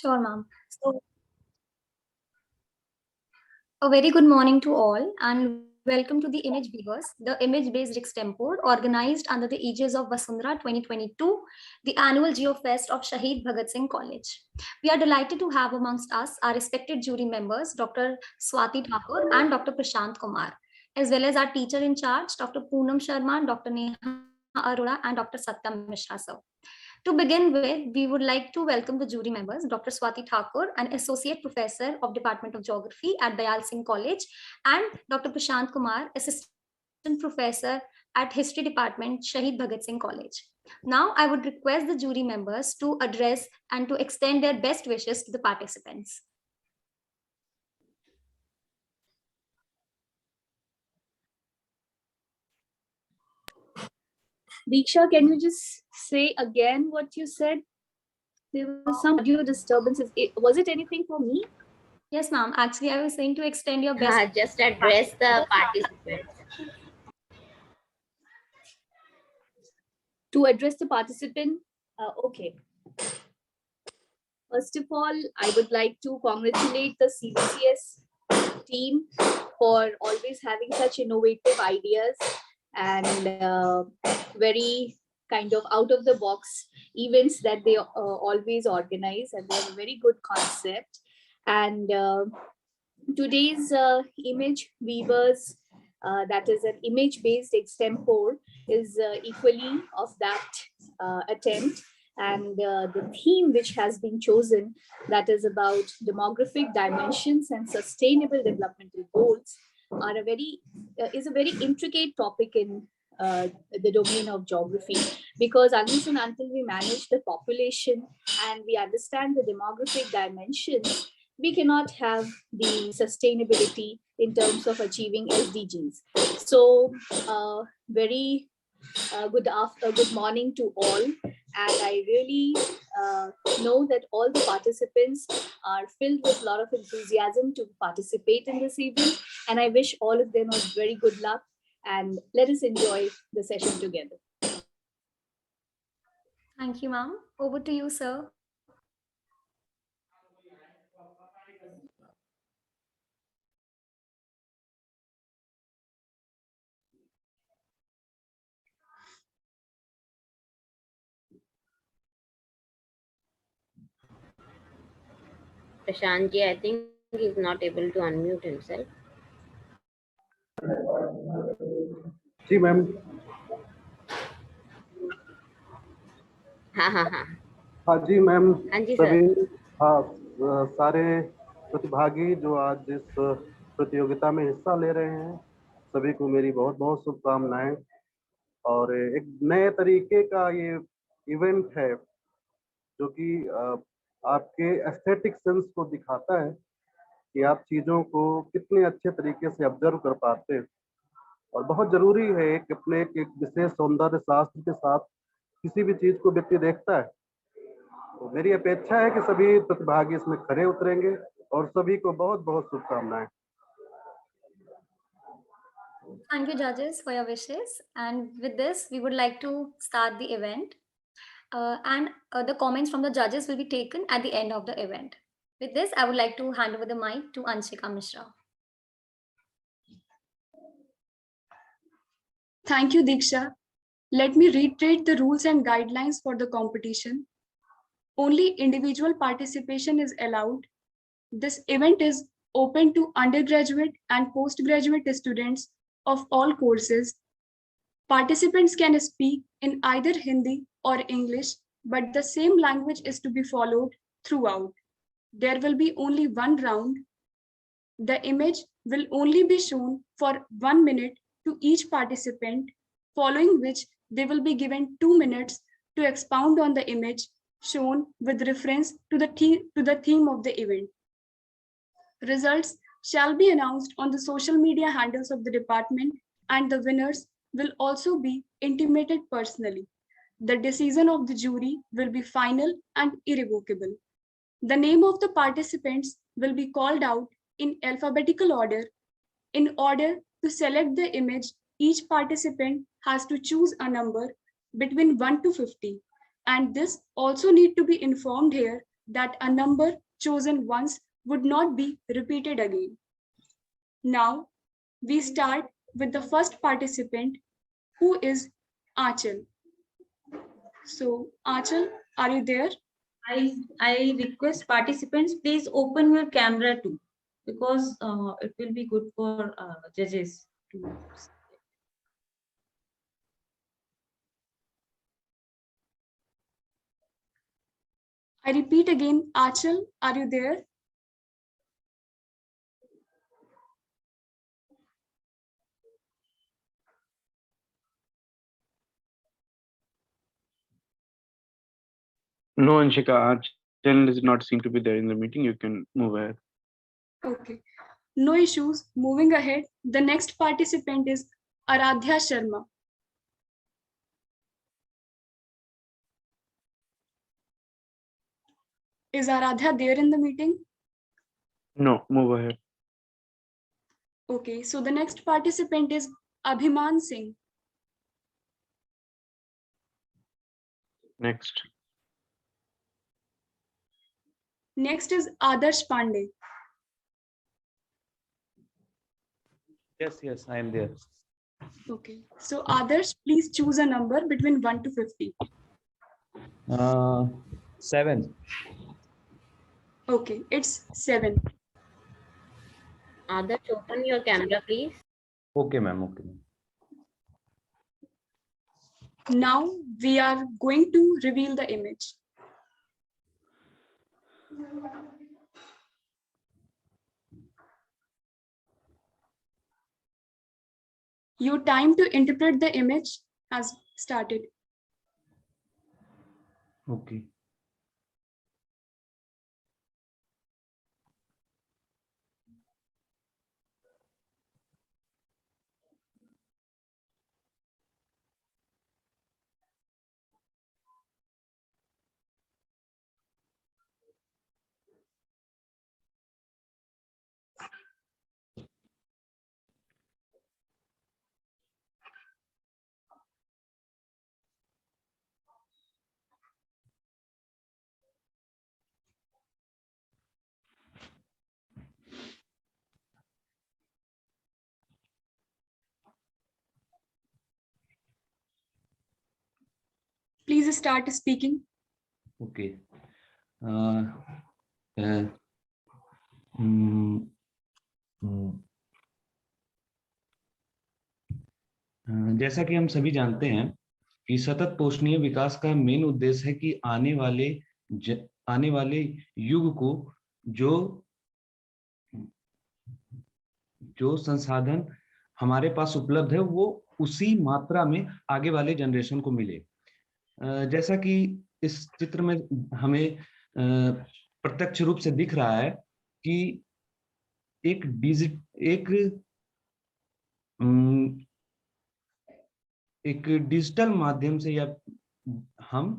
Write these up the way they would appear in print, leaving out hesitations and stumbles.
Sure, ma'am. So, a very good morning to all, and welcome to the Image Viewers, the image-based extempore organized under the aegis of Vasundhara 2022, the annual Geo-fest of Shaheed Bhagat Singh College. We are delighted to have amongst us our respected jury members, Dr. Swati Thakur and Dr. Prashant Kumar, as well as our teacher in charge, Dr. Poonam Sharma, Dr. Neha Arora, and Dr. Satyam Mishra, sir. To begin with, we would like to welcome the jury members, Dr. Swati Thakur, an Associate Professor of Department of Geography at Dayal Singh College, and Dr. Prashant Kumar, Assistant Professor at History Department, Shaheed Bhagat Singh College. Now, I would request the jury members to address and to extend their best wishes to the participants. Diksha, can you just say again what you said? There was some audio disturbances. Was it anything for me? Yes, ma'am. Actually, I was saying to extend your best. Just address the participants. To address the participant, okay. First of all, I would like to congratulate the CBCS team for always having such innovative ideas and very kind of out of the box events that they always organize, and they have a very good concept. And today's image weavers, that is an image-based extempore, is equally of that attempt. And the theme which has been chosen, that is about demographic dimensions and sustainable developmental goals, are is a very intricate topic in the domain of geography, because unless and until we manage the population and we understand the demographic dimensions, we cannot have the sustainability in terms of achieving SDGs. So very good morning to all. And I really know that all the participants are filled with a lot of enthusiasm to participate in this event. And I wish all of them a very good luck, and let us enjoy the session together. Thank you, ma'am. Over to you, sir. Prashant ji, I think he's not able to unmute himself. जी ma'am. हाँ जी ma'am. हाँ जी सभी sir. सारे प्रतिभागी जो आज इस प्रतियोगिता में हिस्सा ले रहे हैं, सभी को मेरी बहुत बहुत शुभकामनाएं. और एक नए तरीके का ये इवेंट है जो कि आपके एस्थेटिक सेंस को दिखाता है कि आप चीज़ों को कितने अच्छे तरीके से ऑब्जर्व कर पाते हैं. और बहुत जरूरी है कि अपने एक विशेष सौंदर्य शास्त्र के साथ किसी भी चीज को व्यक्ति देखता है. तो मेरी अपेक्षा है कि सभी प्रतिभागी इसमें खरे उतरेंगे और सभी को बहुत बहुत शुभकामनाएं. Thank you, judges, for your wishes. And with this, we would like to start the event. And the comments from the judges will be taken at the end of the event. With this, I would like to hand over the mic to Anshika Mishra. Thank you, Diksha. Let me reiterate the rules and guidelines for the competition. Only individual participation is allowed. This event is open to undergraduate and postgraduate students of all courses. Participants can speak in either Hindi or English, but the same language is to be followed throughout. There will be only one round. The image will only be shown for 1 minute to each participant, following which they will be given 2 minutes to expound on the image shown with reference to the theme of the event. Results shall be announced on the social media handles of the department, and the winners will also be intimated personally. The decision of the jury will be final and irrevocable. The name of the participants will be called out in alphabetical order. In order to select the image, each participant has to choose a number between 1 to 50. And this also need to be informed here that a number chosen once would not be repeated again. Now, we start with the first participant, who is Achal. So, Achal, are you there? I request participants, please open your camera too, because it will be good for judges to. I repeat again, Achal, are you there? No, Anshika, Archel does not seem to be there in the meeting. You can move ahead. Okay, no issues. Moving ahead, the next participant is Aradhya Sharma. Is Aradhya there in the meeting? No, move ahead. Okay, so the next participant is Abhiman Singh. Next. Next is Adarsh Pandey. Yes, I am there. Okay, so Adarsh, please choose a number between 1 to 50. 7. Okay, it's 7. Others, open your camera, please. Okay, ma'am. Okay. Now we are going to reveal the image. Your time to interpret the image has started. Okay. Please start speaking. Okay. uh, uh, mm, mm, जैसा कि हम सभी जानते हैं कि सतत पोषणीय विकास का main उद्देश्य है कि आने वाले युग को जो जो संसाधन हमारे पास उपलब्ध है वो उसी मात्रा में आगे वाले जनरेशन को मिले। जैसा कि इस चित्र में हमें प्रत्यक्ष रूप से दिख रहा है कि एक डिजिटल माध्यम से या हम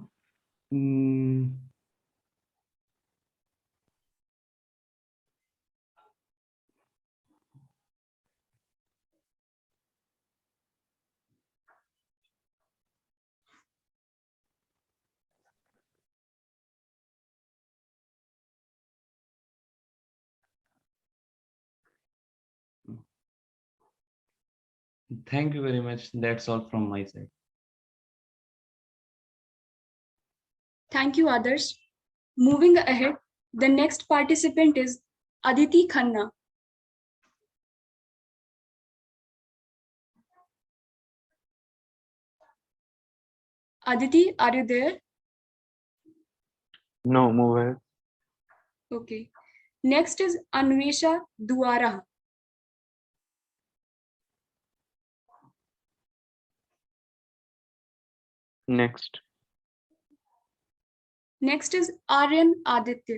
Thank you very much. That's all from my side. Thank you, Adarsh. Moving ahead, the next participant is Aditi Khanna. Aditi, are you there? No, move ahead. Okay. Next is Anvesha Duara. Next. Next is Aryan Aditya.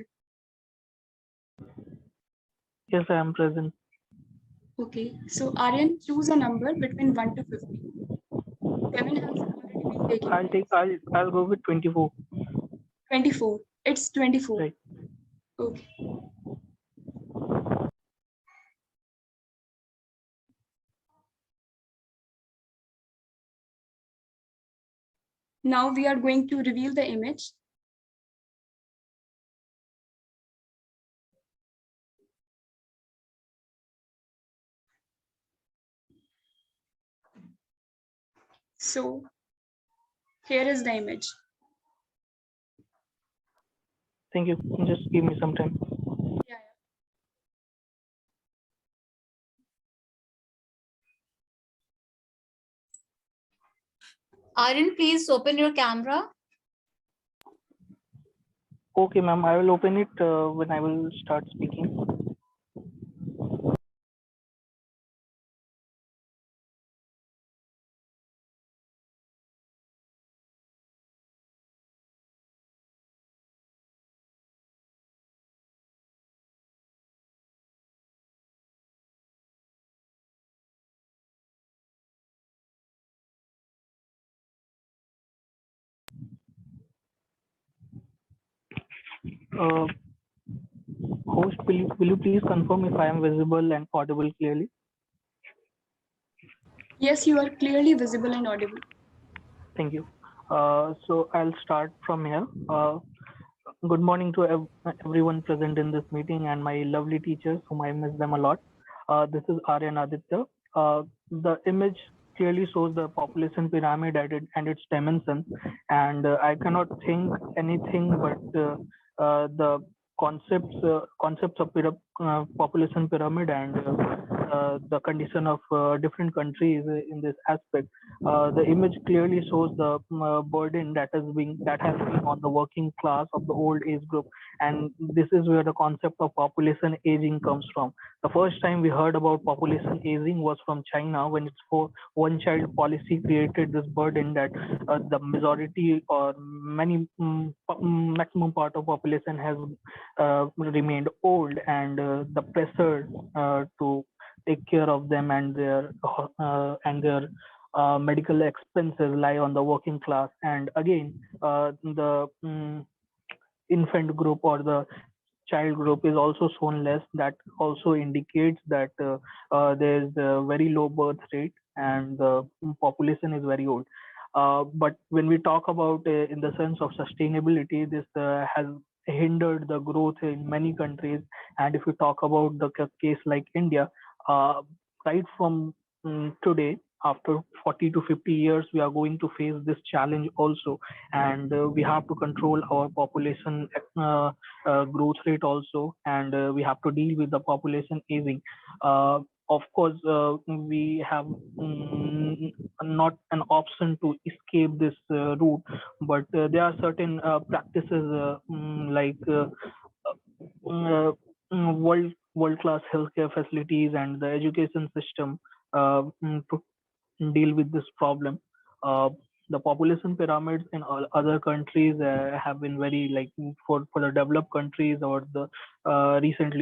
Yes, I am present. Okay, so Aryan, choose a number between 1 to 50. 7 has already been taken. I'll go with 24. 24. It's 24. Right. Okay. Now we are going to reveal the image. So here is the image. Thank you. Just give me some time. Yeah. Aryan, please open your camera. Okay, ma'am. I will open it when I will start speaking. Uh, Host, will you please confirm if I am visible and audible clearly? Yes, you are clearly visible and audible. Thank you. So I'll start from here. Good morning to everyone present in this meeting and my lovely teachers, whom I miss them a lot. This is Aryan Aditya. The image clearly shows the population pyramid and its dimensions, and I cannot think anything but the concepts of population pyramid and the condition of different countries in this aspect. The image clearly shows the burden that has been on the working class of the old age group, and this is where the concept of population aging comes from. The first time we heard about population aging was from China, when its one-child policy created this burden that the majority or maximum part of population has remained old, and the pressure to take care of them and their medical expenses lie on the working class. And again, the infant group or the child group is also shown less. That also indicates that there is a very low birth rate and the population is very old. But when we talk about in the sense of sustainability, this has hindered the growth in many countries. And if we talk about the case like India, uh, right from today, after 40 to 50 years, we are going to face this challenge also, and we have to control our population growth rate also, and we have to deal with the population aging. Of course, we have not an option to escape this route, but there are certain practices like world class healthcare facilities and the education system to deal with this problem. Uh, the population pyramids in all other countries have been very, like, for the developed countries or the recent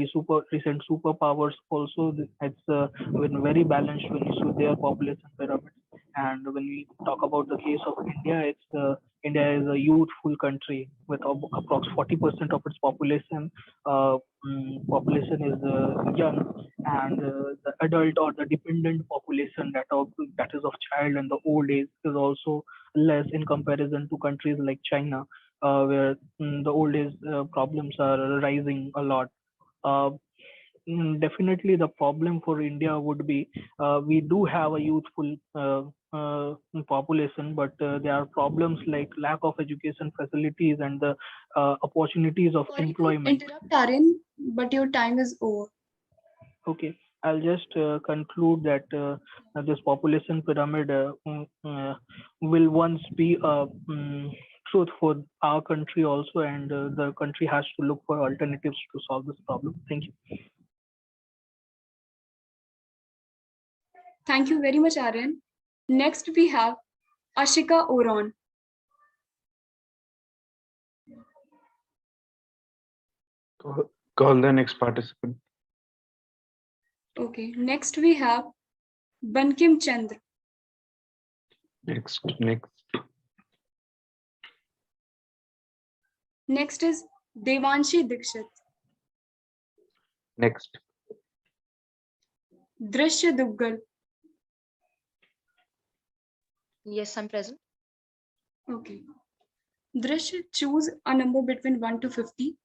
superpowers also. It's been very balanced when you see their population pyramids. And when we talk about the case of India, India is a youthful country with approx 40% of its population is young, and the adult or the dependent population that is of child and the old age is also less in comparison to countries like China, where the old age problems are rising a lot. Uh, Definitely, the problem for India would be we do have a youthful population, but there are problems like lack of education facilities and the opportunities of Sorry to employment. interrupt, Aryan, but your time is over. Okay, I'll just conclude that this population pyramid will once be a truth for our country also, and the country has to look for alternatives to solve this problem. Thank you. Thank you very much, Aryan. Next, we have Ashika Oron. Call the next participant. Okay, next we have Bankim Chandra. Next. Next is Devanshi Dikshit. Next. Drishya Duggal. Yes, I'm present. Okay. Drishya, choose a number between 1 to 50,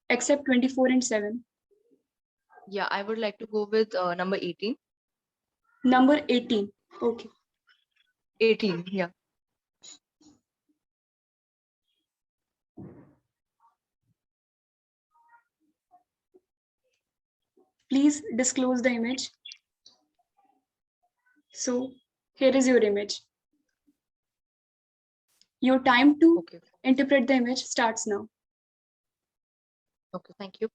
except 24 and 7. Yeah, I would like to go with number 18. Number 18. Okay. 18. Yeah. Please disclose the image. So here is your image. Your time to Okay. interpret the image starts now. Okay. Thank you.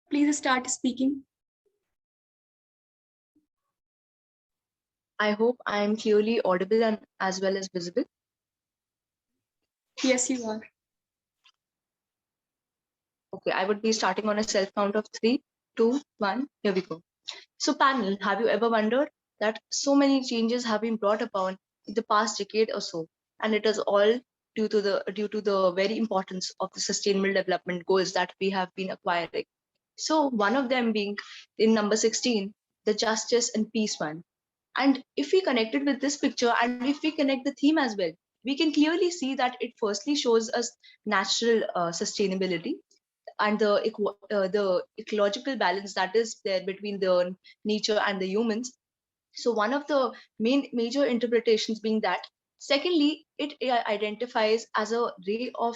Please start speaking. I hope I am clearly audible and as well as visible. Yes, you are. Okay, I would be starting on a self count of 3, 2, 1. Here we go. So, panel, have you ever wondered that so many changes have been brought upon in the past decade or so, and it is all due to the very importance of the sustainable development goals that we have been acquiring. So, one of them being in number 16, the justice and peace one. And if we connect it with this picture and if we connect the theme as well, we can clearly see that it firstly shows us natural sustainability and the ecological balance that is there between the nature and the humans. So one of the main major interpretations being that. Secondly, it identifies as a ray of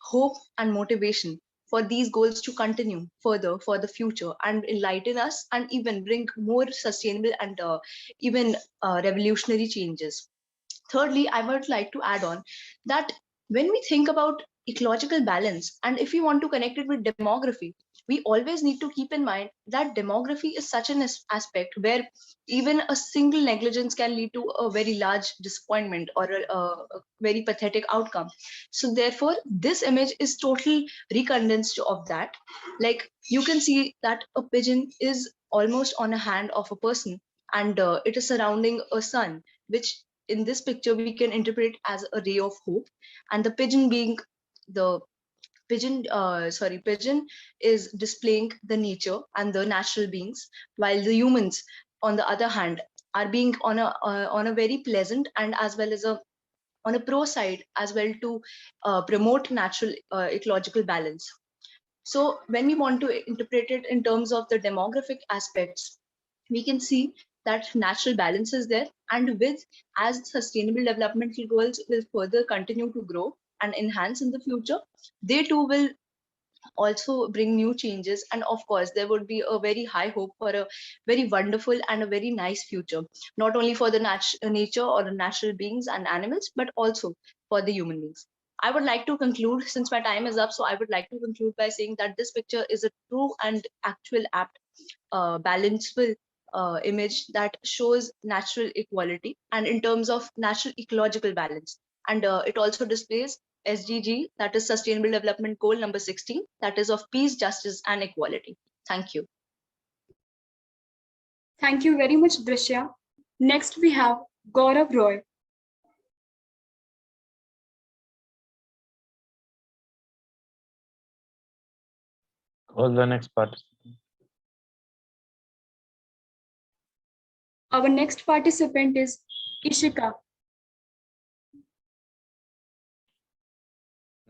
hope and motivation for these goals to continue further for the future and enlighten us and even bring more sustainable and even revolutionary changes. Thirdly, I would like to add on that when we think about ecological balance and if we want to connect it with demography, we always need to keep in mind that demography is such an aspect where even a single negligence can lead to a very large disappointment or a very pathetic outcome. So therefore, this image is totally recondensed of that. Like you can see that a pigeon is almost on a hand of a person and it is surrounding a sun, which in this picture we can interpret as a ray of hope, and the pigeon being the pigeon is displaying the nature and the natural beings, while the humans on the other hand are being on a very pleasant and as well as a on a pro side as well to promote natural ecological balance. So when we want to interpret it in terms of the demographic aspects, we can see that natural balance is there. And with as sustainable developmental goals will further continue to grow and enhance in the future, they too will also bring new changes. And of course, there would be a very high hope for a very wonderful and a very nice future, not only for the nature or the natural beings and animals, but also for the human beings. I would like to conclude, since my time is up, so I would like to conclude by saying that this picture is a true and actual apt balanceful image that shows natural equality and in terms of natural ecological balance. And it also displays SDG, that is Sustainable Development Goal number 16, that is of peace, justice, and equality. Thank you. Thank you very much, Drishya. Next, we have Gaurav Roy. Call the next participant. Our next participant is Ishika.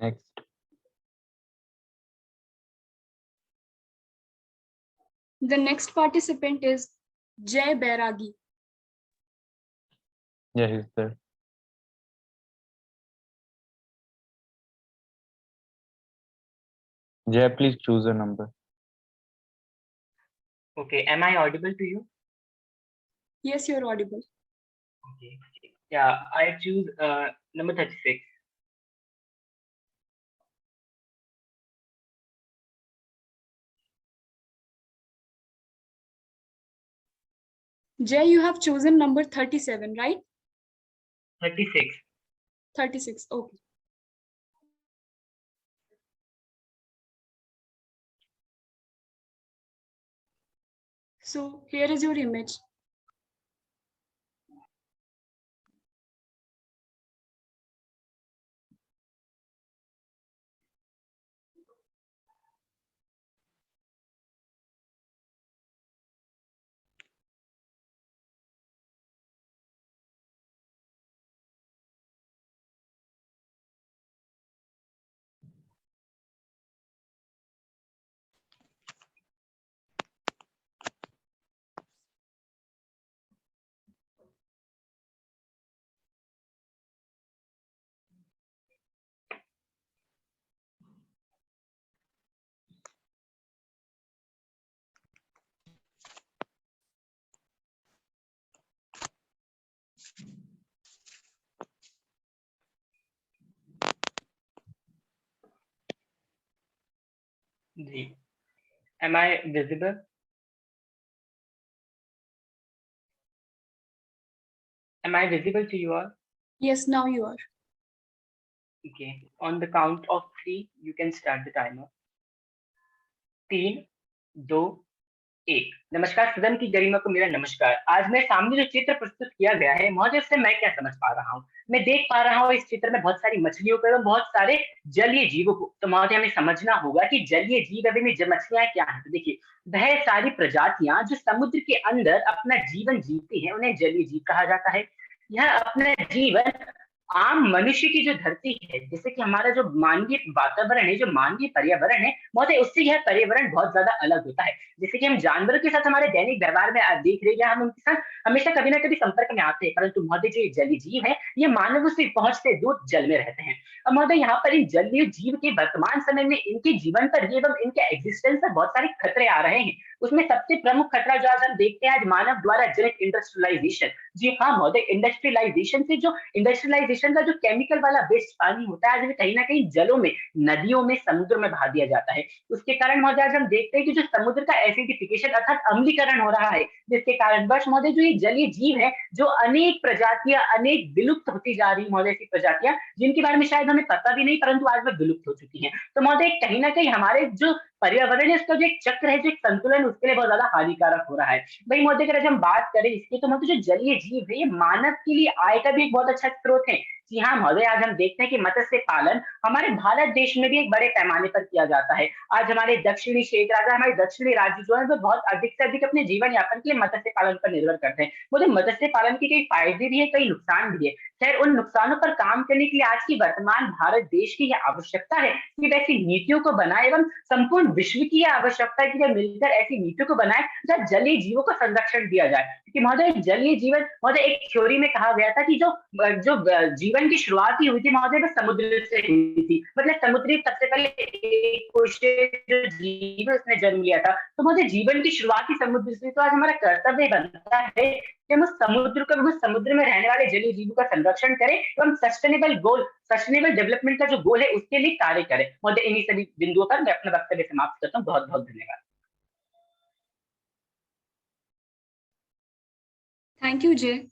Next. The next participant is Jay Bairagi. Yeah, he's there. Jay, please choose a number. Okay, am I audible to you? Yes, you're audible. Okay. Yeah, I choose number 36. Jay, you have chosen number 37, right? 36. 36, okay. So here is your image. Ji. Am I visible? Am I visible to you all? Yes, now you are. Okay. On the count of 3, you can start the timer. 3, 2, 1। नमस्कार सदन की गरिमा को मेरा नमस्कार। आज मैं सामने जो चित्र प्रस्तुत किया गया है महोदय, उससे मैं क्या समझ पा रहा हूँ? मैं देख पा रहा हूँ इस चित्र में बहुत सारी मछलियों को एवं बहुत सारे जलीय जीवों को। तो महोदय हमें समझना होगा कि जलीय जीव अभी में मछलियां क्या है। तो देखिए, वह सारी प्रजातियां जो समुद्र के अंदर अपना जीवन जीती हैं उन्हें जलीय जीव कहा जाता है। यह अपना जीवन आम मनुष्य की जो धरती है, जैसे कि हमारा जो मानवीय वातावरण है, जो मानवीय पर्यावरण है महोदय, उससे यह पर्यावरण बहुत ज्यादा अलग होता है। जैसे कि हम जानवरों के साथ हमारे दैनिक व्यवहार में देख रहे हैं, हम उनके साथ हमेशा कभी ना कभी संपर्क में आते हैं, परंतु महोदय जो ये जलीय जीव है ये मानवों से पहुंचते दूर जल में रहते हैं। अब महोदय यहाँ पर इन जलीय जीव के वर्तमान समय में इनके जीवन पर एवं इनके एग्जिस्टेंस पर बहुत सारे खतरे आ रहे हैं। उसमें सबसे प्रमुख खतरा जो आज हम देखते हैं, आज मानव द्वारा जनित इंडस्ट्रियलाइजेशन। जी हाँ महोदय, इंडस्ट्रियलाइजेशन से जो इंडस्ट्रियलाइजेशन का जो केमिकल वाला वेस्ट पानी होता है, आज कहीं ना कहीं जलों में, नदियों में, समुद्र में बहा दिया जाता है। उसके कारण महोदय आज हम देखते हैं कि जो समुद्र का एसिडिफिकेशन अर्थात अम्लीकरण हो रहा है, जिसके कारण वर्ष महोदय जो ये जलीय जीव है, जो अनेक प्रजातियां, अनेक विलुप्त होती जा रही महोदय, ऐसी प्रजातियां जिनके बारे में शायद हमें पता भी नहीं, परंतु आज वह विलुप्त हो चुकी हैं। तो महोदय कहीं ना कहीं हमारे जो पर्यावरण है, उसका जो एक चक्र है, जो एक संतुलन, उसके लिए बहुत ज्यादा हानिकारक हो रहा है। भाई महोदय अगर हम बात करें इसकी, तो महोदय जो जलीय जीव है ये मानव के लिए आय का भी एक बहुत अच्छा स्रोत है। जी हाँ महोदय, आज हम देखते हैं कि मत्स्य पालन हमारे भारत देश में भी एक बड़े पैमाने पर किया जाता है। आज हमारे दक्षिणी क्षेत्र, आज हमारे दक्षिणी राज्य जो है वो बहुत अधिक से अधिक अपने जीवन यापन के लिए मत्स्य पालन पर निर्भर करते हैं। मुझे मत्स्य पालन के कई फायदे भी है, कई नुकसान भी है। खैर उन नुकसानों पर काम करने के लिए आज की वर्तमान भारत देश की यह आवश्यकता है कि वैसी नीतियों को बनाए एवं संपूर्ण विश्व की यह आवश्यकता है कि वे मिलकर ऐसी नीतियों को बनाए जहाँ जलीय जीवों को संरक्षण दिया जाए। क्योंकि महोदय जलीय जीवन, महोदय एक थ्योरी में कहा गया था कि जो जो जीवन की शुरुआत ही हुई थी महोदय, वह समुद्र से हुई थी। मतलब समुद्री सबसे पहले एक कोशीय जो जीव है उसने जन्म लिया था। तो महोदय जीवन की शुरुआत ही समुद्र से, तो आज हमारा कर्तव्य बनता है कि हम उस समुद्र को, उस समुद्र में रहने वाले जलीय जीवों का संरक्षण करें एवं सस्टेनेबल गोल, सस्टेनेबल डेवलपमेंट का जो गोल है उसके लिए कार्य करें। महोदय इन्हीं सभी बिंदुओं पर मैं अपना वक्तव्य समाप्त करता हूँ। बहुत बहुत धन्यवाद। Thank you, Jay.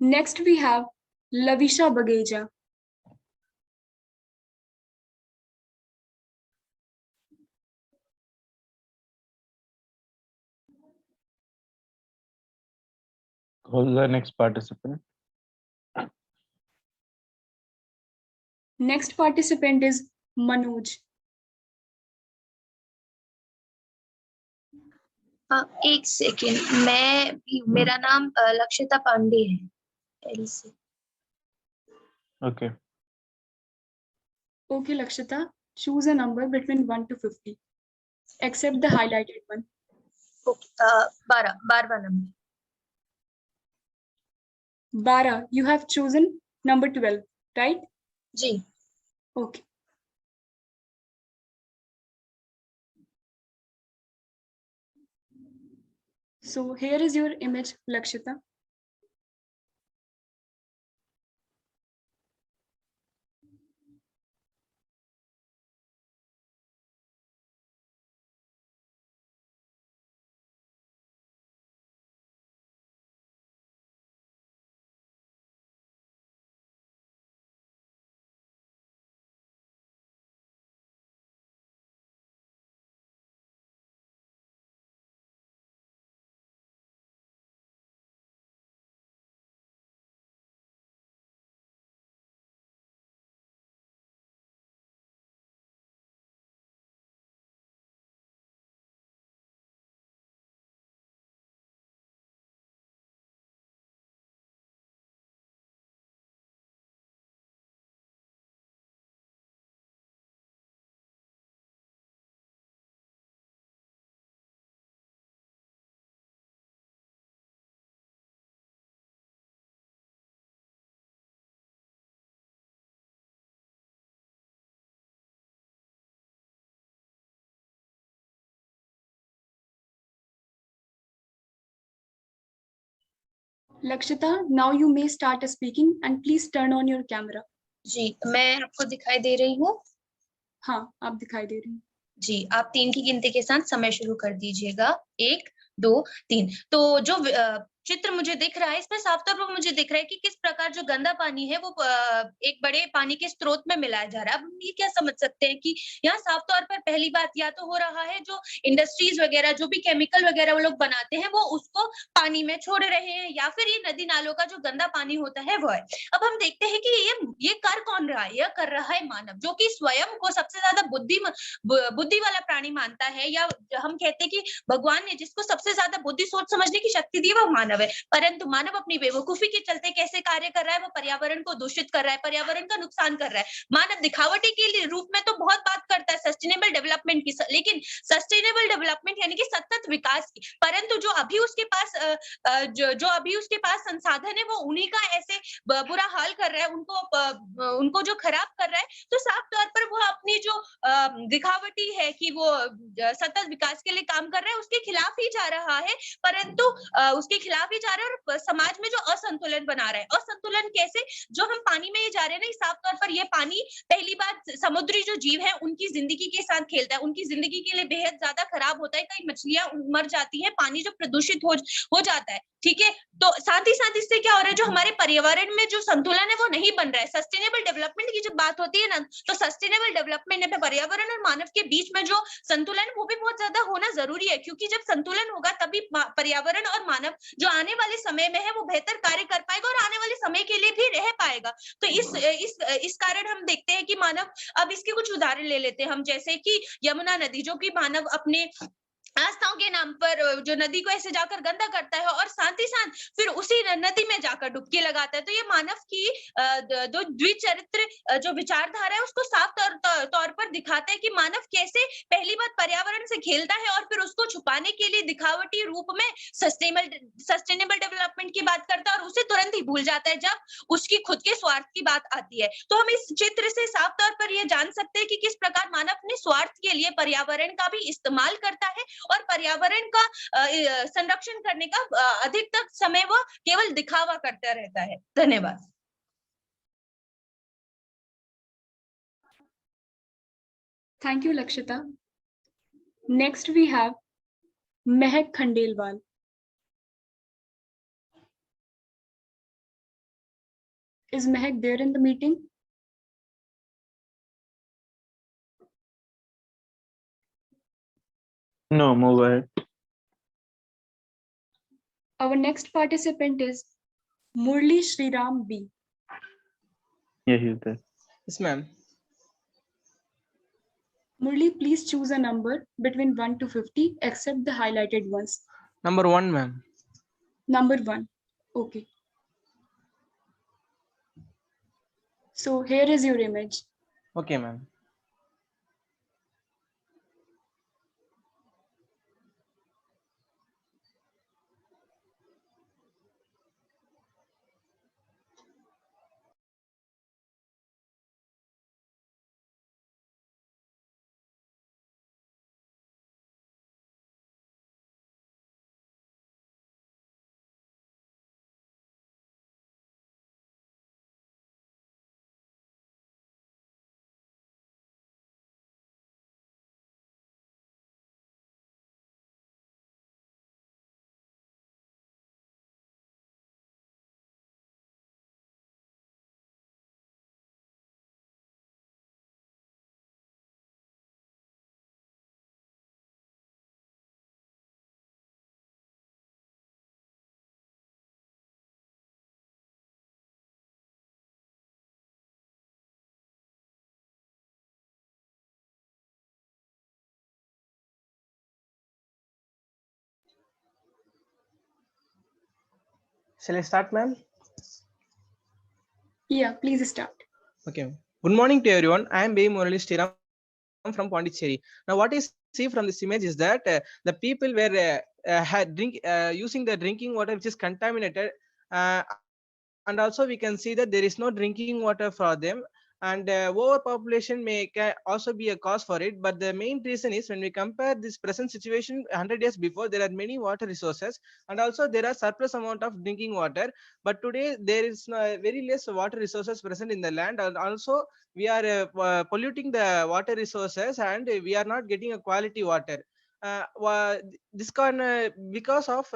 Next, we have Lavisha Bageja. Who's the next participant? Next participant is Manoj. एक सेकेंड, मेरा नाम लक्षिता पांडे है, एल से। Okay. Okay, Lakshita, choose a number between 1 to 50, except the highlighted one. Okay, 12 number. 12, you have chosen number 12, right? जी। Okay. So here is your image, Lakshita. Lakshita, now you may start speaking and please turn on your camera. जी, मैं आपको दिखाई दे रही हूँ? हाँ, आप दिखाई दे रही हैं। जी, आप 3 की गिनती के साथ समय शुरू कर दीजिएगा। 1, 2, 3। तो जो चित्र मुझे दिख रहा है, इसमें साफ तौर पर मुझे दिख रहा है कि किस प्रकार जो गंदा पानी है वो एक बड़े पानी के स्रोत में मिलाया जा रहा है। अब हम ये क्या समझ सकते हैं कि यहाँ साफ तौर पर पहली बात या तो हो रहा है जो इंडस्ट्रीज वगैरह जो भी केमिकल वगैरह वो लोग बनाते हैं वो उसको पानी में छोड़ रहे हैं या फिर ये नदी नालों का जो गंदा पानी होता है वो है। अब हम देखते हैं कि ये कर कौन रहा है? यह कर रहा है मानव, जो कि स्वयं को सबसे ज्यादा बुद्धि वाला प्राणी मानता है, या हम कहते हैं कि भगवान ने जिसको सबसे ज्यादा बुद्धि सोच समझने की शक्ति दी वो मानव है। परंतु मानव अपनी बेवकूफी के चलते कैसे कार्य कर रहा है? वो पर्यावरण को दूषित कर रहा है, पर्यावरण का नुकसान कर रहा है। मानव दिखावटी के रूप में तो बहुत बात करता है सस्टेनेबल डेवलपमेंट की, लेकिन सस्टेनेबल डेवलपमेंट यानी कि सतत विकास की, परंतु जो अभी उसके पास जो अभी उसके पास संसाधन है वो उन्हीं का ऐसे बुरा हाल कर रहा है, उनको जो खराब कर रहा है। तो साफ तौर पर वो अपनी जो दिखावटी है कि वो सतत विकास के लिए काम कर रहा है उसके खिलाफ ही जा रहा है, परंतु उसके खिलाफ ही जा रहा है और समाज में जो असंतुलन बना रहा है। असंतुलन कैसे? जो हम पानी में जा रहे हैं ना, साफ तौर पर ये पानी पहली बात समुद्री जो जीव है उनकी जिंदगी के साथ खेलता है, उनकी जिंदगी के लिए बेहद ज्यादा खराब होता है। कई मछलियां मर जाती है, पानी जो प्रदूषित हो जाता है, ठीक है। तो साथ ही साथ इससे क्या हो रहा है, जो हमारे पर्यावरण में जो संतुलन है वो नहीं बन रहा है। सस्टेनेबल डेवलपमेंट की जब बात होती है ना, तो सस्टेनेबल डेवलपमेंट में पर्यावरण और मानव के बीच में जो संतुलन वो भी बहुत ज्यादा होना जरूरी है, क्योंकि जब संतुलन होगा तभी पर्यावरण और मानव जो आने वाले समय में है वो बेहतर कार्य कर पाएगा और आने वाले समय के लिए भी रह पाएगा। तो इस कारण हम देखते हैं कि मानव, अब इसके कुछ उदाहरण ले लेते हैं हम, जैसे कि यमुना नदी, जो कि मानव अपने आस्थाओं के नाम पर जो नदी को ऐसे जाकर गंदा करता है और साथ ही साथ फिर उसी नदी में जाकर डुबकी लगाता है। तो ये मानव की दो द्विचरित्र जो विचारधारा है उसको साफ तौर पर दिखाता है कि मानव कैसे पहली बात पर्यावरण से खेलता है और फिर उसको छुपाने के लिए दिखावटी रूप में सस्टेनेबल डेवलपमेंट की बात करता है और उसे तुरंत ही भूल जाता है जब उसकी खुद के स्वार्थ की बात आती है। तो हम इस चित्र से साफ तौर पर यह जान सकते हैं कि किस प्रकार मानव अपने स्वार्थ के लिए पर्यावरण का भी इस्तेमाल करता है और पर्यावरण का संरक्षण करने का अधिकतर समय वो केवल दिखावा करता रहता है। धन्यवाद। Thank you, Lakshita. Next we have Mehak Khandelwal. Is Mehak there in the meeting? No, move ahead. Our next participant is Murli Sriram B. Yeah, he's there. Yes, ma'am. Murli, please choose a number between 1 to 50, except the highlighted ones. Number 1, ma'am. Number 1. Okay. So here is your image. Okay, ma'am. Shall I start, ma'am? Yeah, please start. Okay. Good morning to everyone. I am B. Murali Sriram from Pondicherry. Now, what you see from this image is that the people were using the drinking water which is contaminated, and also we can see that there is no drinking water for them, and overpopulation also be a cause for it. But the main reason is when we compare this present situation 100 years before, there are many water resources, and also there are surplus amount of drinking water. But today there is very less water resources present in the land, and also we are polluting the water resources, and we are not getting a quality water. This can because of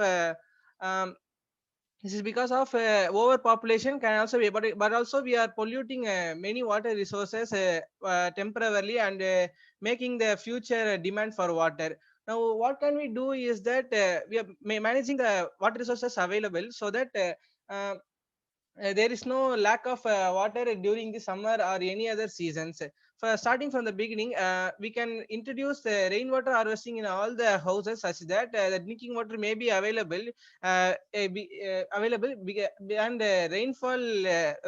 this is because of overpopulation can also be, but also we are polluting many water resources temporarily, and making the future demand for water. Now what can we do is that we are managing the water resources available, so that there is no lack of water during the summer or any other seasons. For starting from the beginning, we can introduce rainwater harvesting in all the houses, such that the drinking water may be available, and rainfall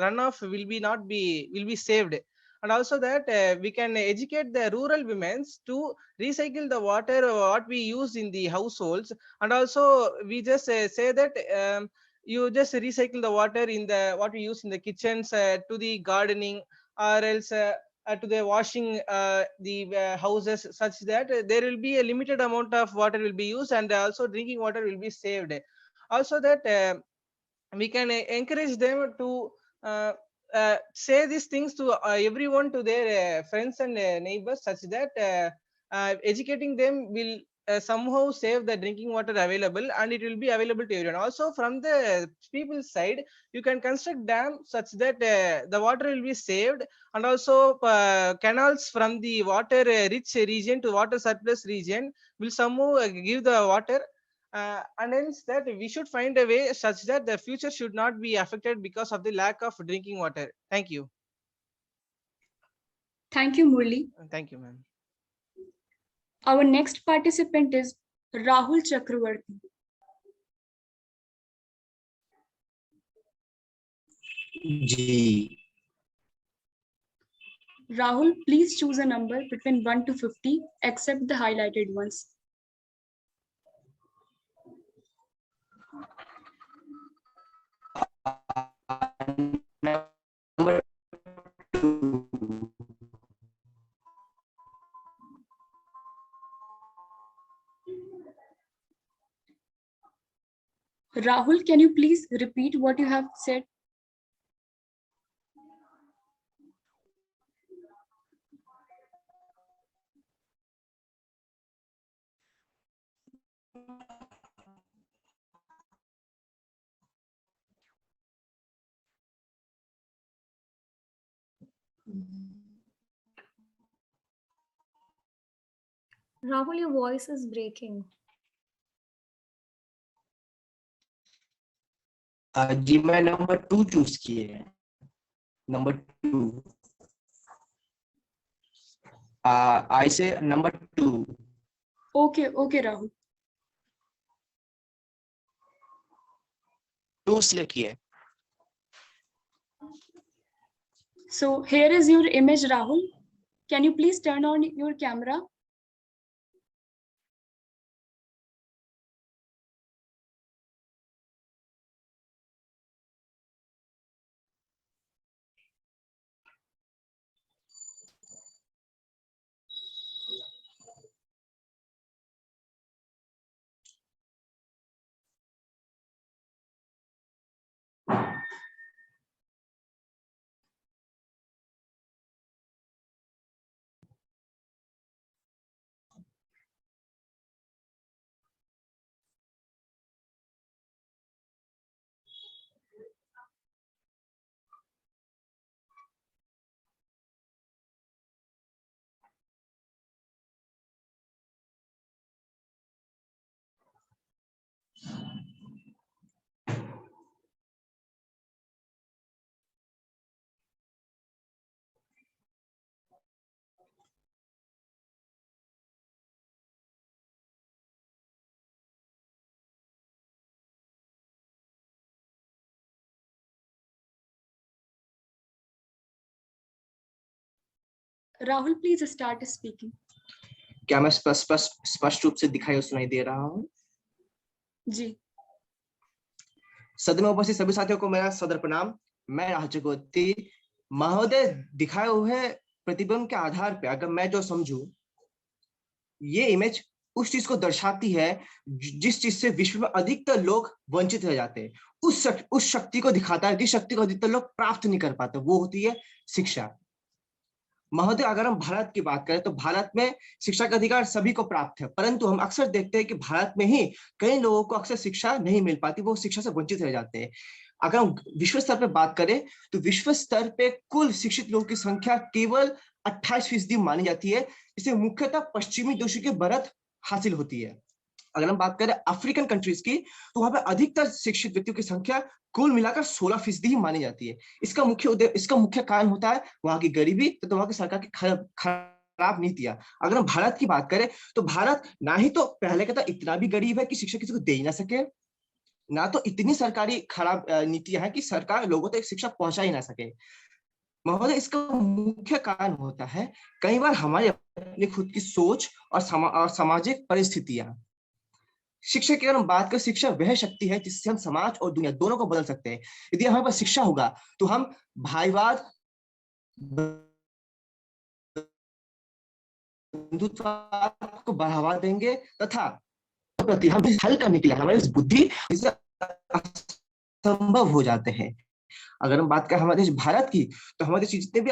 runoff will be saved. And also that we can educate the rural women to recycle the water what we use in the households. And also we just say that you just recycle the water in the what we use in the kitchens to the gardening, or else to the washing the houses, such that there will be a limited amount of water will be used, and also drinking water will be saved. Also that we can encourage them to say these things to everyone, to their friends and neighbors, such that educating them will somehow save the drinking water available, and it will be available to everyone. Also from the people's side, you can construct dam such that the water will be saved, and also canals from the water rich region to water surplus region will somehow give the water, and hence that we should find a way such that the future should not be affected because of the lack of drinking water. Thank you. Thank you, Murli. Thank you, ma'am. Our next participant is Rahul Chakravarti. G. Rahul, please choose a number between 1 to 50, except the highlighted ones. Number 2. Rahul, can you please repeat what you have said? Rahul, your voice is breaking. जी मैं number 2 choose किए हैं. Number 2. I say number 2. Okay, Rahul. 2 select किए. So here is your image, Rahul. Can you please turn on your camera? Rahul, please start speaking. क्या मैं स्पष्ट रूप से दिखाई और सुनाई दे रहा हूँ? जी। सदन में उपस्थित सभी साथियों को मेरा सदर प्रणाम। मैं राहुल चक्रवर्ती महोदय। दिखाए हुए प्रतिबिंब के आधार पर अगर मैं जो समझूं, ये इमेज उस चीज को दर्शाती है जिस चीज से विश्व में अधिकतर लोग वंचित रह जाते हैं। उस शक्ति को दिखाता है जिस शक्ति को अधिकतर लोग प्राप्त नहीं कर पाते, वो होती है शिक्षा। महोदय, अगर हम भारत की बात करें तो भारत में शिक्षा का अधिकार सभी को प्राप्त है, परंतु हम अक्सर देखते हैं कि भारत में ही कई लोगों को अक्सर शिक्षा नहीं मिल पाती, वो शिक्षा से वंचित रह जाते हैं। अगर हम विश्व स्तर पर बात करें तो विश्व स्तर पे कुल शिक्षित लोगों की संख्या केवल 28% मानी जाती है। इसे मुख्यतः पश्चिमी देशों की बढ़त हासिल होती है। अगर हम बात करें अफ्रीकन कंट्रीज की, तो वहां पे अधिकतर शिक्षित व्यक्तियों की संख्या कुल मिलाकर 16% ही मानी जाती है। इसका मुख्य कारण होता है वहां की गरीबी, तो वहां की सरकार की खराब नीतियां। अगर हम भारत की बात करें तो भारत ना ही तो पहले का था इतना भी गरीब है कि शिक्षा किसी को दे ही ना सके, ना तो इतनी सरकारी खराब नीतियां हैं कि सरकार लोगों तक शिक्षा पहुंचा ही ना सके। महोदय, इसका मुख्य कारण होता है कई बार हमारी अपनी खुद की सोच और सामाजिक परिस्थितियां। शिक्षा की अगर हम बात करें, शिक्षा वह शक्ति है जिससे हम समाज और दुनिया दोनों को बदल सकते हैं। यदि हमारे पास शिक्षा होगा तो हम भाईवाद, बंधुत्ववाद को बढ़ावा देंगे तथा प्रति हम हल करने के लिए हमारी बुद्धि संभव हो जाते हैं। अगर हम बात करें हमारे देश भारत की, तो हमारे देश जितने भी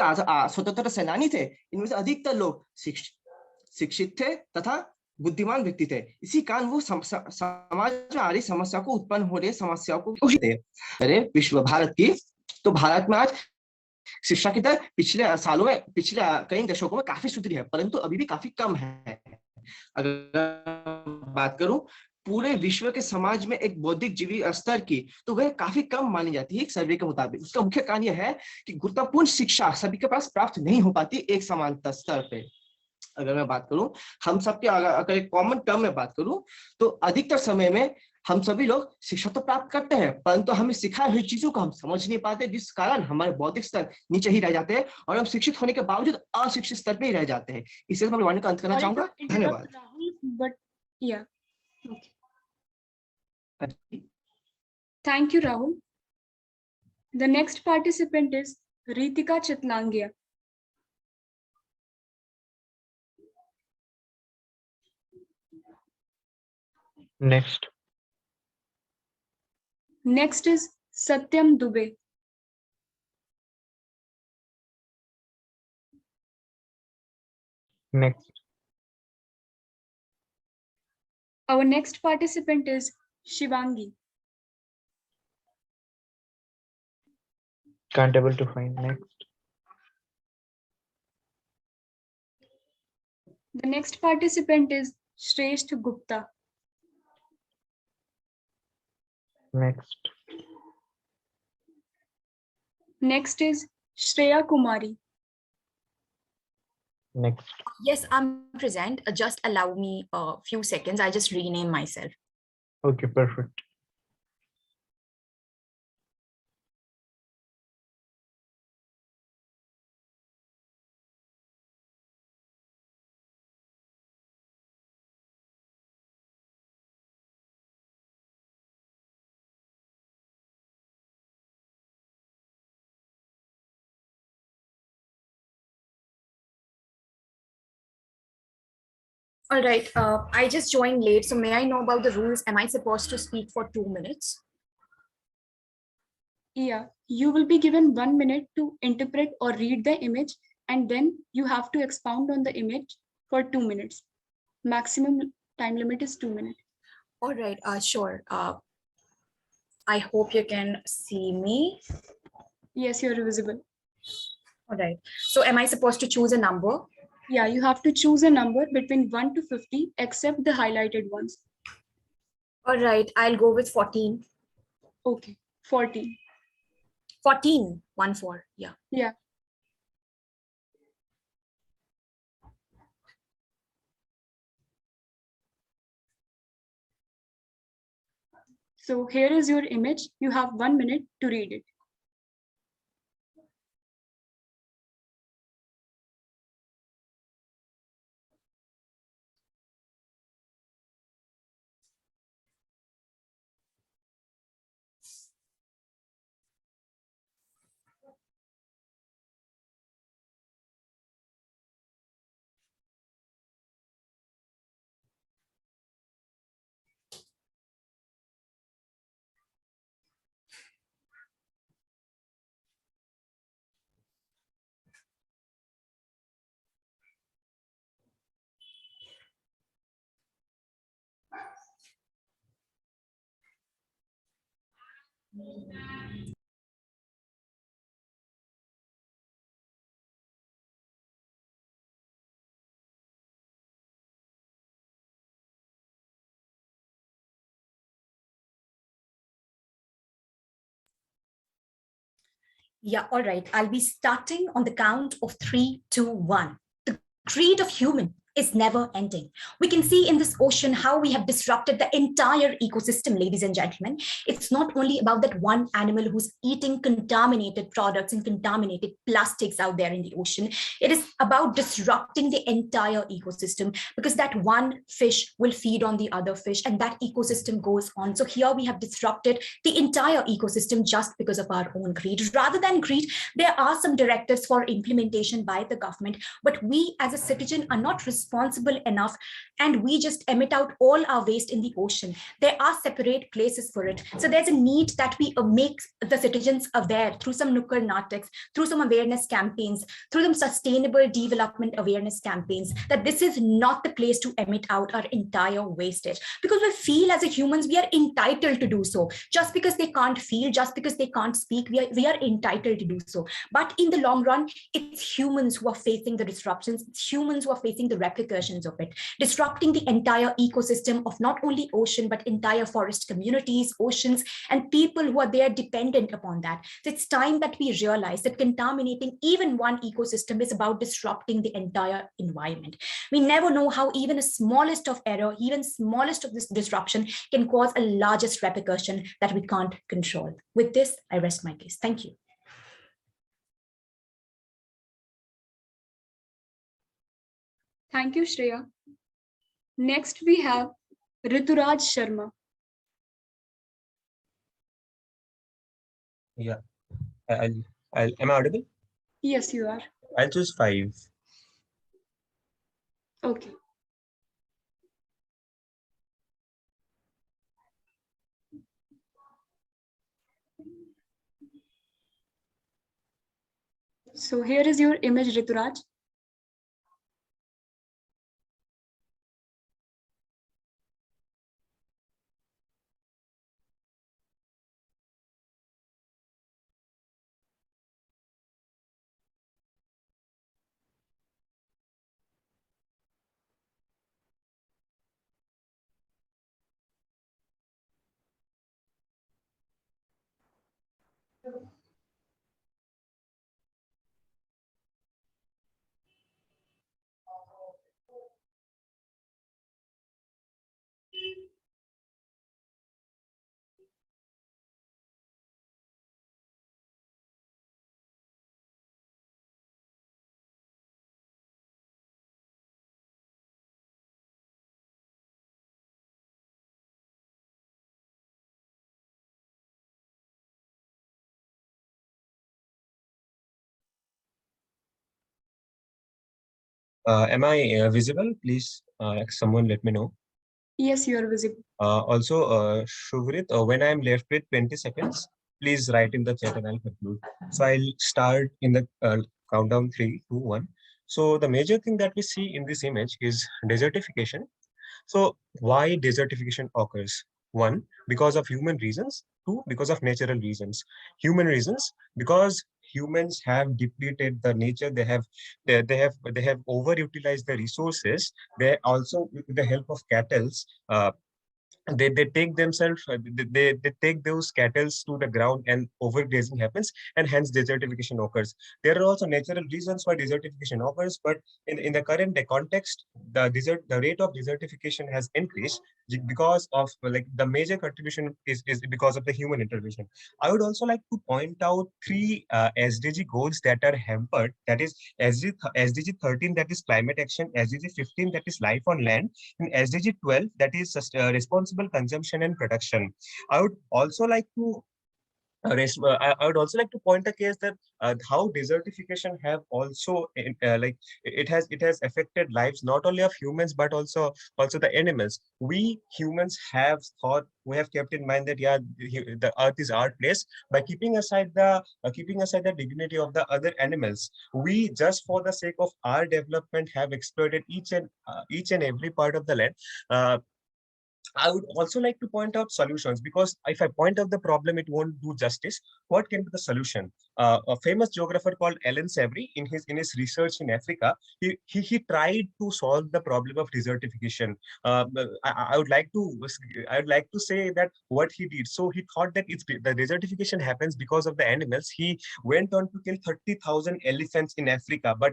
स्वतंत्रता सेनानी थे, इनमें से अधिकतर लोग शिक्षित थे तथा बुद्धिमान व्यक्ति थे। इसी कारण वो समाज में आ रही समस्या को उत्पन्न हो रही समस्याओं को थे। अरे विश्व भारत की, तो भारत में आज शिक्षा की दर पिछले सालों में, पिछले कई दशकों में काफी सुधरी है, परंतु अभी भी काफी कम है। अगर बात करूं पूरे विश्व के समाज में एक बौद्धिक जीवी स्तर की, तो वह काफी कम मानी जाती है एक सर्वे के मुताबिक। उसका मुख्य कारण यह है कि गुरुत्वपूर्ण शिक्षा सभी के पास प्राप्त नहीं हो पाती एक समान स्तर पे। अगर मैं बात करूं हम सबके, अगर एक कॉमन टर्म में बात करूं, तो अधिकतर समय में हम सभी लोग शिक्षा तो प्राप्त करते हैं, परंतु हमें सिखाई हुई चीजों को हम समझ नहीं पाते, जिस कारण हमारे बौद्धिक स्तर नीचे ही रह जाते हैं और हम शिक्षित होने के बावजूद अशिक्षित स्तर पे ही रह जाते हैं। इसलिए मैं वाणी का अंत करना चाहूंगा। धन्यवाद। But yeah, okay. Thank you, Rahul. The next participant is Ritika Chitlangia. Next. Next is Satyam Dubey. Next. Our next participant is Shivangi. Can't able to find. Next. The next participant is Shrestha Gupta. Next. Next is Shreya Kumari. Next. Yes, I'm present. Just allow me a few seconds. I just rename myself. Okay, perfect. All right. I just joined late, so may I know about the rules? Am I supposed to speak for 2 minutes? Yeah, you will be given 1 minute to interpret or read the image, and then you have to expound on the image for 2 minutes. Maximum time limit is 2 minutes. All right, sure. I hope you can see me. Yes, you're visible. All right. So am I supposed to choose a number? Yeah, you have to choose a number between 1 to 50, except the highlighted ones. All right, I'll go with 14. Okay, 14. 14, 1 4, yeah. Yeah. So here is your image. You have 1 minute to read it. Yeah, all right. I'll be starting on the count of 3, 2, 1. The greed of human is never ending. We can see in this ocean how we have disrupted the entire ecosystem, ladies and gentlemen. It's not only about that one animal who's eating contaminated products and contaminated plastics out there in the ocean. It is about disrupting the entire ecosystem, because that one fish will feed on the other fish and that ecosystem goes on. So here we have disrupted the entire ecosystem just because of our own greed. Rather than greed, there are some directives for implementation by the government, but we as a citizen are not responsible enough, and we just emit out all our waste in the ocean. There are separate places for it. So there's a need that we make the citizens aware through some nukkad nataks, through some awareness campaigns, through some sustainable development awareness campaigns, that this is not the place to emit out our entire wastage. Because we feel as a humans, we are entitled to do so. Just because they can't feel, just because they can't speak, we are entitled to do so. But in the long run, it's humans who are facing the disruptions. It's humans who are facing the repercussions of it, disrupting the entire ecosystem of not only ocean, but entire forest communities, oceans, and people who are there dependent upon that. So it's time that we realize that contaminating even one ecosystem is about disrupting the entire environment. We never know how even a smallest of error, even smallest of this disruption can cause a largest repercussion that we can't control. With this, I rest my case. Thank you. Thank you, Shreya. Next, we have Rituraj Sharma. Yeah, am I audible? Yes, you are. I'll choose 5. Okay. So here is your image, Rituraj. Am I visible? Please, someone let me know. Yes, you are visible. Also, Shuvrit, when I'm left with 20 seconds, please write in the chat and I'll conclude. So I'll start in the countdown 3, 2, 1. So the major thing that we see in this image is desertification. So why desertification occurs? 1, because of human reasons. 2, because of natural reasons. Human reasons, because humans have depleted the nature. They have overutilized the resources. They also, with the help of cattle, they take themselves, they take those cattle to the ground, and overgrazing happens, and hence desertification occurs. There are also natural reasons why desertification occurs, but in the current context, the rate of desertification has increased because of, like, the major contribution is because of the human intervention. I would also like to point out 3 SDG goals that are hampered. That is SDG 13, that is climate action; SDG 15, that is life on land; and SDG 12, that is responsible consumption and production. I would also like to I would also like to point a case that how desertification have also it has affected lives not only of humans but also the animals. We humans have thought, we have kept in mind that the earth is our place. By keeping aside the dignity of the other animals, we, just for the sake of our development, have exploited each and every part of the land. I would also like to point out solutions, because if I point out the problem, it won't do justice. What can be the solution? A famous geographer called Alan Savory, in his research in Africa, he tried to solve the problem of desertification. I would like to say that what he did. So he thought that the desertification happens because of the animals. He went on to kill 30,000 elephants in Africa, but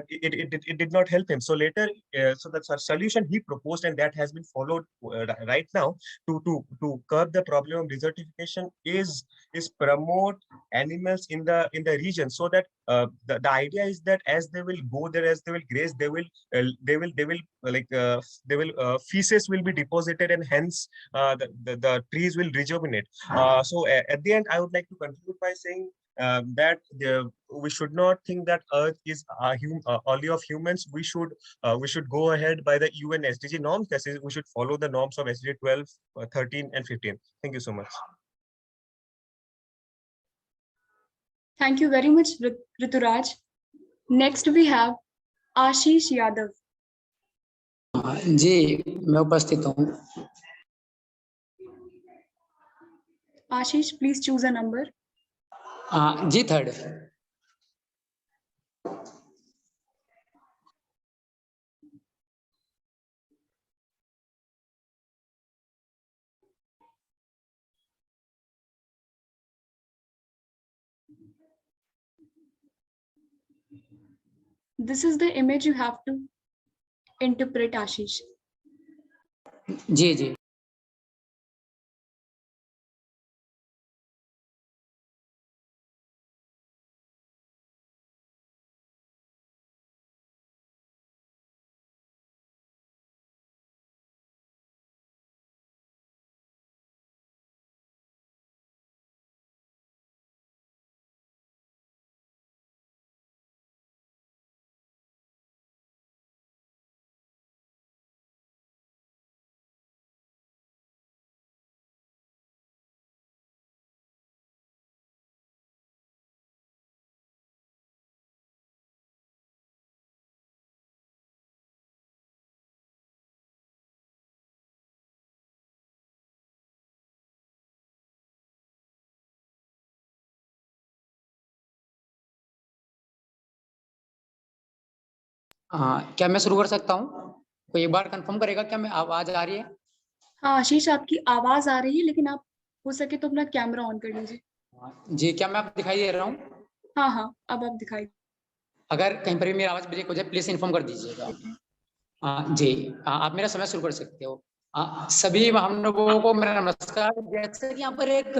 it did not help him. So later, so that's a solution he proposed, and that has been followed right now to curb the problem of desertification is promote animals in the region, so that the idea is that as they will go there, as they will graze, feces will be deposited, and hence the trees will rejuvenate. So at the end, I would like to conclude by saying that we should not think that Earth is only of humans. We should go ahead by the UN SDG norms. That is, we should follow the norms of SDG 12, 13, and 15. Thank you so much. Thank you very much, Rituraj. Next we have Ashish Yadav. जी मैं उपस्थित हूँ. Ashish, please choose a number. Ji 3rd. This is the image you have to interpret, Ashish. जी जी. क्या मैं शुरू कर सकता हूँ? कोई एक बार कंफर्म करेगा क्या मैं आवाज आ रही है? हाँ आशीष, आपकी आवाज आ रही है, लेकिन आप हो सके तो अपना कैमरा ऑन कर लीजिए. जी क्या मैं आपको दिखाई दे रहा हूँ? हाँ हाँ, अब आप दिखाई. अगर कहीं पर भी मेरी आवाज ब्रेक हो जाए, प्लीज इन्फॉर्म कर दीजिएगा. जी आप मेरा समय शुरू कर सकते हो. सभी हम लोगों को मेरा नमस्कार. जैसे कि यहाँ पर एक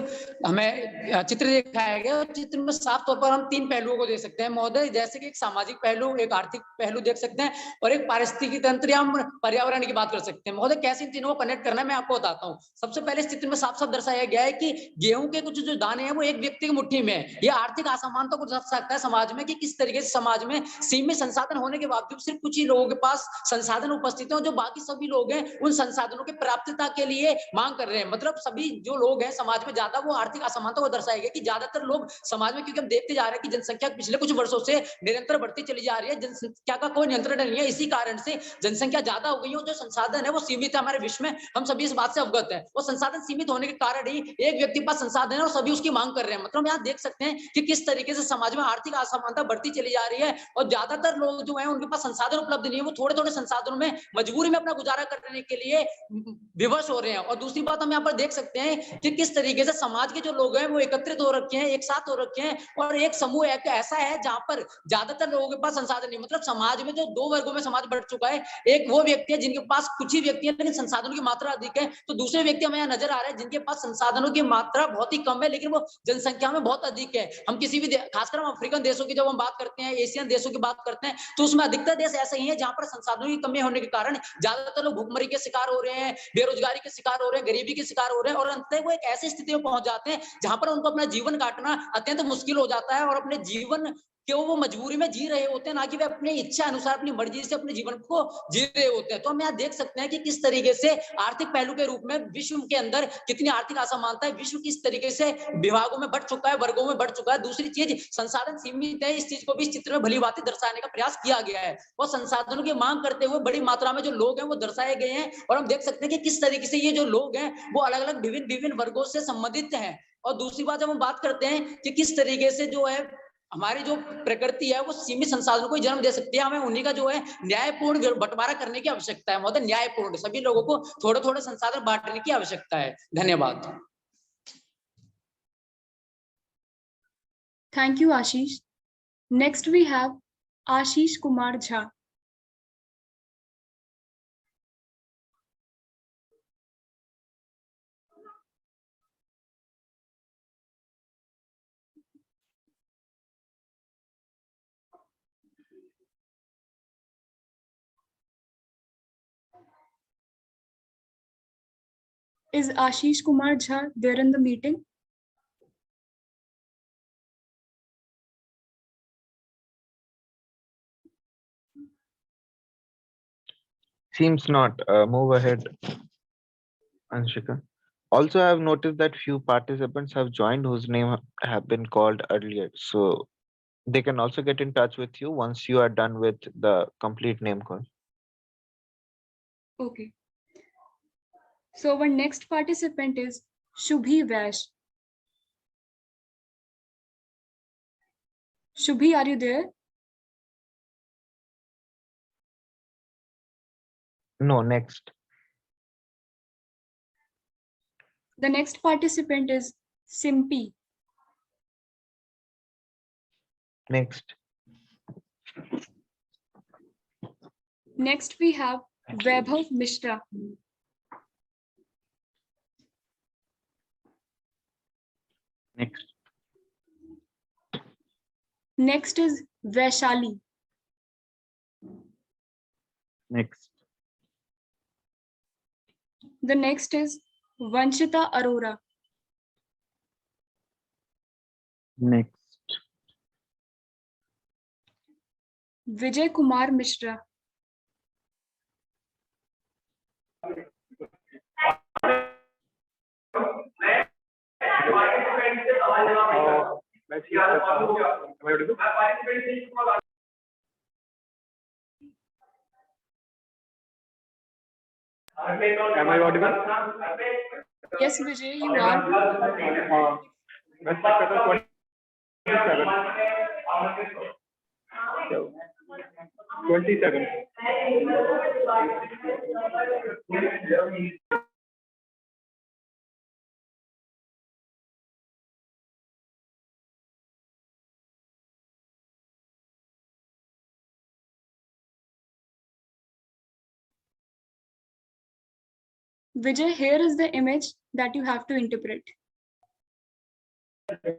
हमें चित्र दिखाया गया, चित्र में साफ तौर पर हम 3 पहलुओं को देख सकते हैं महोदय. जैसे कि एक सामाजिक पहलू, एक आर्थिक पहलू देख सकते हैं, और एक पारिस्थितिकी तंत्र या पर्यावरण की बात कर सकते हैं. महोदय कैसे इन तीनों को कनेक्ट करना है मैं आपको बताता हूँ. सबसे पहले इस चित्र में साफ साफ दर्शाया गया है कि गेहूं के कुछ जो दाने हैं वो एक व्यक्ति की मुट्ठी में है. ये आर्थिक असमानता को दर्शा सकता है समाज में, कि किस तरीके से समाज में सीमित संसाधन होने के बावजूद सिर्फ कुछ ही लोगों के पास संसाधन उपस्थित है, और जो बाकी सभी लोग हैं उन संसाधनों की प्राप्यता के लिए मांग कर रहे हैं. मतलब सभी जो लोग हैं समाज में ज्यादा, वो आर्थिक असमानता को दर्शाया गया कि ज्यादातर लोग समाज में, क्योंकि हम देखते जा रहे हैं कि जनसंख्या पिछले कुछ वर्षों से निरंतर बढ़ती चली जा रही है, जनसंख्या का कोई नियंत्रण नहीं है. इसी कारण से जनसंख्या ज्यादा हो गई है, जो संसाधन है वो सीमित है हमारे विश्व में. हम सभी इस बात से अवगत है. वो संसाधन सीमित होने के कारण ही एक व्यक्ति के पास संसाधन है और सभी उसकी मांग कर रहे हैं. मतलब यहाँ देख सकते हैं कि किस तरीके से समाज में आर्थिक असमानता बढ़ती चली जा रही है, और ज्यादातर लोग जो है उनके पास संसाधन उपलब्ध नहीं है. वो थोड़े थोड़े संसाधनों में मजबूरी में अपना गुजारा करने के लिए विवश हो रहे हैं. और दूसरी बात हम यहाँ पर देख सकते हैं कि किस तरीके से समाज के जो लोग हैं वो एकत्रित हो रखे हैं, एक साथ हो रखे हैं, और एक समूह ऐसा है जहां पर ज्यादातर लोगों के पास संसाधन नहीं. मतलब समाज में जो 2 वर्गों में समाज बढ़ चुका है. एक वो व्यक्ति है जिनके पास कुछ ही व्यक्ति है लेकिन संसाधनों की मात्रा अधिक है, तो दूसरे व्यक्ति हमें यहाँ नजर आ रहे हैं जिनके पास संसाधनों की मात्रा बहुत ही कम है लेकिन वो जनसंख्या में बहुत अधिक है. हम किसी भी खासकर हम अफ्रीकन देशों की जब हम बात करते हैं, एशियन देशों की बात करते हैं, तो उसमें अधिकतर देश ऐसे ही है जहां पर संसाधनों की कमी होने के कारण ज्यादातर लोग भूखमरी के शिकार हो रहे हैं, बेरोजगारी के शिकार हो रहे हैं, गरीबी के शिकार हो रहे हैं, और अंततः वो एक ऐसी स्थिति में पहुंच जाते हैं जहां पर उनको अपना जीवन काटना अत्यंत मुश्किल हो जाता है, और अपने जीवन कि वो मजबूरी में जी रहे होते हैं, ना कि वे अपनी इच्छा अनुसार अपनी मर्जी से अपने जीवन को जी रहे होते हैं। तो हम यहाँ देख सकते हैं कि किस तरीके से आर्थिक पहलू के रूप में विश्व के अंदर कितनी आर्थिक असमानता है, विश्व किस तरीके से विभागों में बढ़ चुका है, वर्गों में बढ़ चुका है। दूसरी चीज, संसाधन सीमित है, इस चीज को भी इस चित्र में भली भांति दर्शाने का प्रयास किया गया है और संसाधनों की मांग करते हुए बड़ी मात्रा में जो लोग हैं वो दर्शाए गए हैं। और हम देख सकते हैं कि किस तरीके से ये जो लोग हैं वो अलग अलग विभिन्न वर्गों से संबंधित हैं। और दूसरी बात, जब हम बात करते हैं कि किस तरीके से जो है हमारी जो प्रकृति है वो सीमित संसाधनों को जन्म दे सकती है, हमें उन्हीं का जो है न्यायपूर्ण बंटवारा करने की आवश्यकता है। मतलब न्यायपूर्ण, सभी लोगों को थोड़े थोड़े संसाधन बांटने की आवश्यकता है। धन्यवाद। Thank you, Ashish. Next, we have Ashish Kumar Jha. Is Ashish Kumar Jha there in the meeting? Seems not. Move ahead, Anshika. Also, I have noticed that few participants have joined whose name have been called earlier. So they can also get in touch with you once you are done with the complete name call. Okay. So our next participant is Shubhi Vash. Shubhi, are you there? No, next. The next participant is Simpi. Next. Next, we have Vaibhav Mishra. Next. Next is Vaishali. Next. The next is Vanshita Arora. Next. Vijay Kumar Mishra. Am I audible? Yes, Vijay, you are. Let's check at the 27. 27. Vijay, here is the image that you have to interpret. Okay.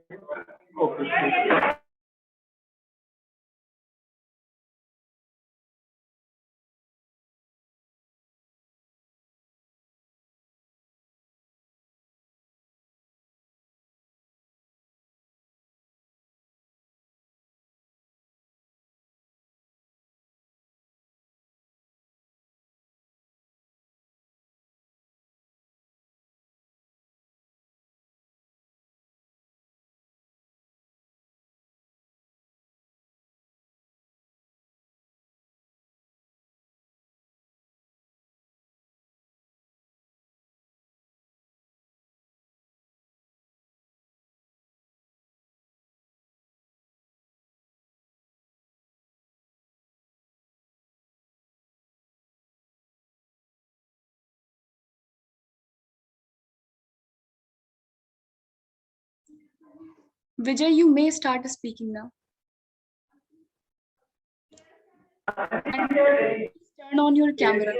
Vijay, you may start speaking now. And turn on your camera.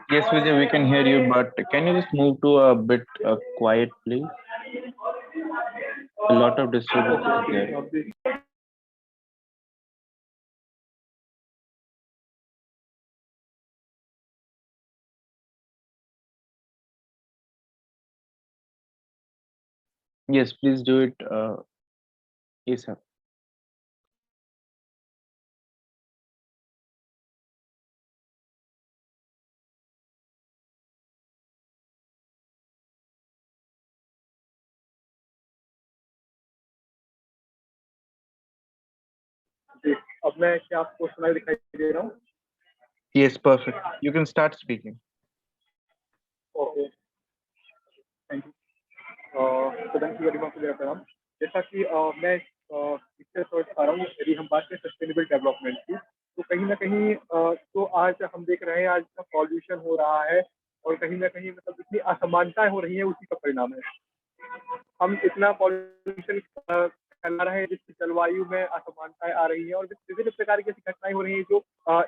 Yes, Vijay, we can hear you, but can you just move to a bit quiet, please? A lot of disturbance is there. Yes, please do it ASAP. जी, अब मैं क्या आपको सुनाई दिखाई दे रहा हूँ? Yes, perfect. You can start speaking. Okay, thank you. सदन की गरिमा को मेरा प्रणाम। जैसा कि मैं पिक्चर समझ पा रहा हूँ, यदि हम बात करें सस्टेनेबल डेवलपमेंट की, तो कहीं ना कहीं तो आज हम देख रहे हैं आज का पॉल्यूशन हो रहा है और कहीं ना कहीं मतलब इतनी असमानताएं हो रही है, उसी का परिणाम है। हम इतना पॉल्यूशन फैला रहे हैं जिससे जलवायु में असमानताएं आ रही है और विभिन्न प्रकार की ऐसी घटनाएं हो रही है जो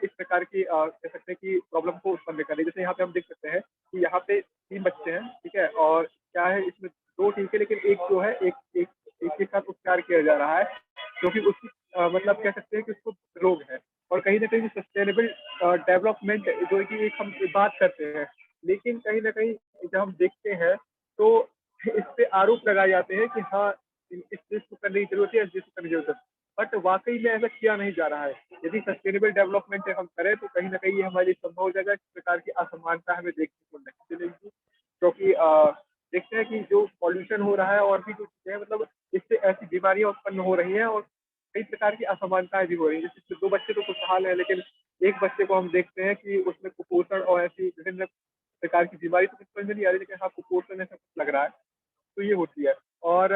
इस प्रकार की कह सकते हैं कि प्रॉब्लम को उत्पन्न कर रही है। जैसे यहाँ पे हम देख सकते हैं कि यहाँ पे 3 बच्चे हैं, ठीक है, और क्या है इसमें 2 ठीक है, लेकिन एक जो है एक एक एक के साथ उपचार किया जा रहा है क्योंकि उसकी मतलब कह सकते हैं कि उसको रोग है। और कहीं ना कहीं सस्टेनेबल डेवलपमेंट जो है कि एक हम बात करते हैं, लेकिन कहीं ना कहीं जब हम देखते हैं तो इस पे आरोप लगाए जाते हैं कि हाँ इस चीज को करने की जरूरत है, इस चीज को करने की जरूरत है, बट वाकई में ऐसा किया नहीं जा रहा है। यदि सस्टेनेबल डेवलपमेंट हम करें तो कहीं ना कहीं ये हमारे लिए संभव हो जाएगा। इस प्रकार की असमानता हमें देखने को नहीं मिलेगी क्योंकि देखते हैं कि जो पॉल्यूशन हो रहा है और भी जो चीजें हैं, मतलब इससे ऐसी बीमारियां उत्पन्न हो रही हैं और कई प्रकार की असमानताएं भी हो रही हैं। जैसे 2 बच्चे तो खुशहाल है, लेकिन एक बच्चे को हम देखते हैं कि उसमें कुपोषण और ऐसी विभिन्न प्रकार की बीमारी तो कुछ समझ में नहीं आ रही, लेकिन हाँ कुपोषण ऐसा कुछ लग रहा है, तो ये होती है। और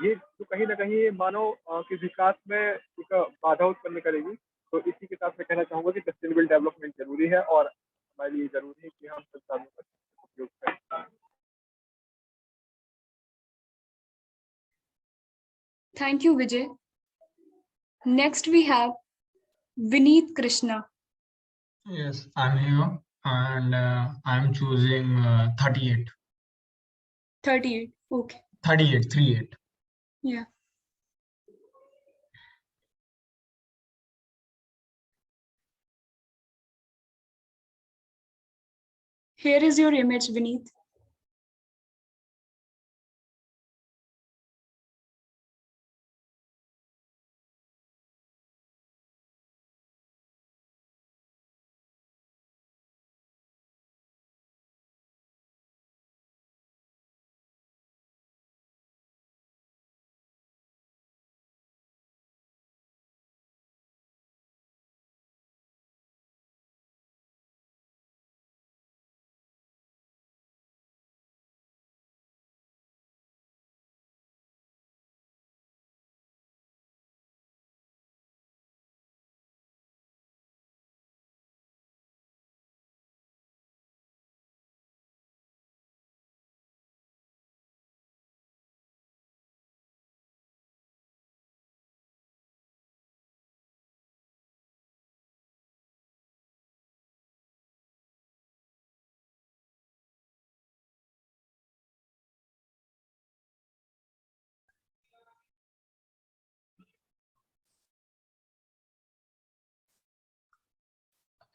ये जो कहीं ना कहीं ये मानव के विकास में एक बाधा उत्पन्न करेगी। तो इसी के साथ मैं कहना चाहूंगा कि सस्टेनेबल डेवलपमेंट जरूरी है और हमारे लिए जरूरी है कि हम संसाधनों का उपयोग करें। Thank you, Vijay. Next, we have Vineet Krishna. Yes, I'm here and I'm choosing 38. 38. Okay. 38, 38. Yeah. Here is your image, Vineet.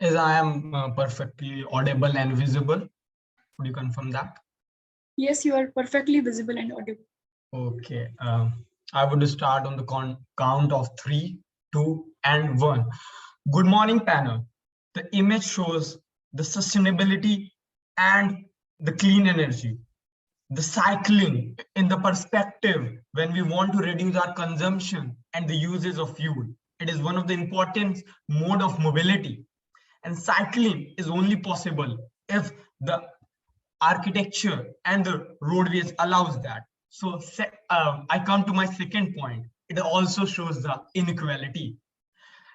As I am perfectly audible and visible, could you confirm that? Yes, you are perfectly visible and audible. Okay, I would start on the count of 3, 2, and 1. Good morning, panel. The image shows the sustainability and the clean energy. The cycling in the perspective when we want to reduce our consumption and the uses of fuel. It is one of the important mode of mobility. And cycling is only possible if the architecture and the roadways allows that. So I come to my second point. It also shows the inequality.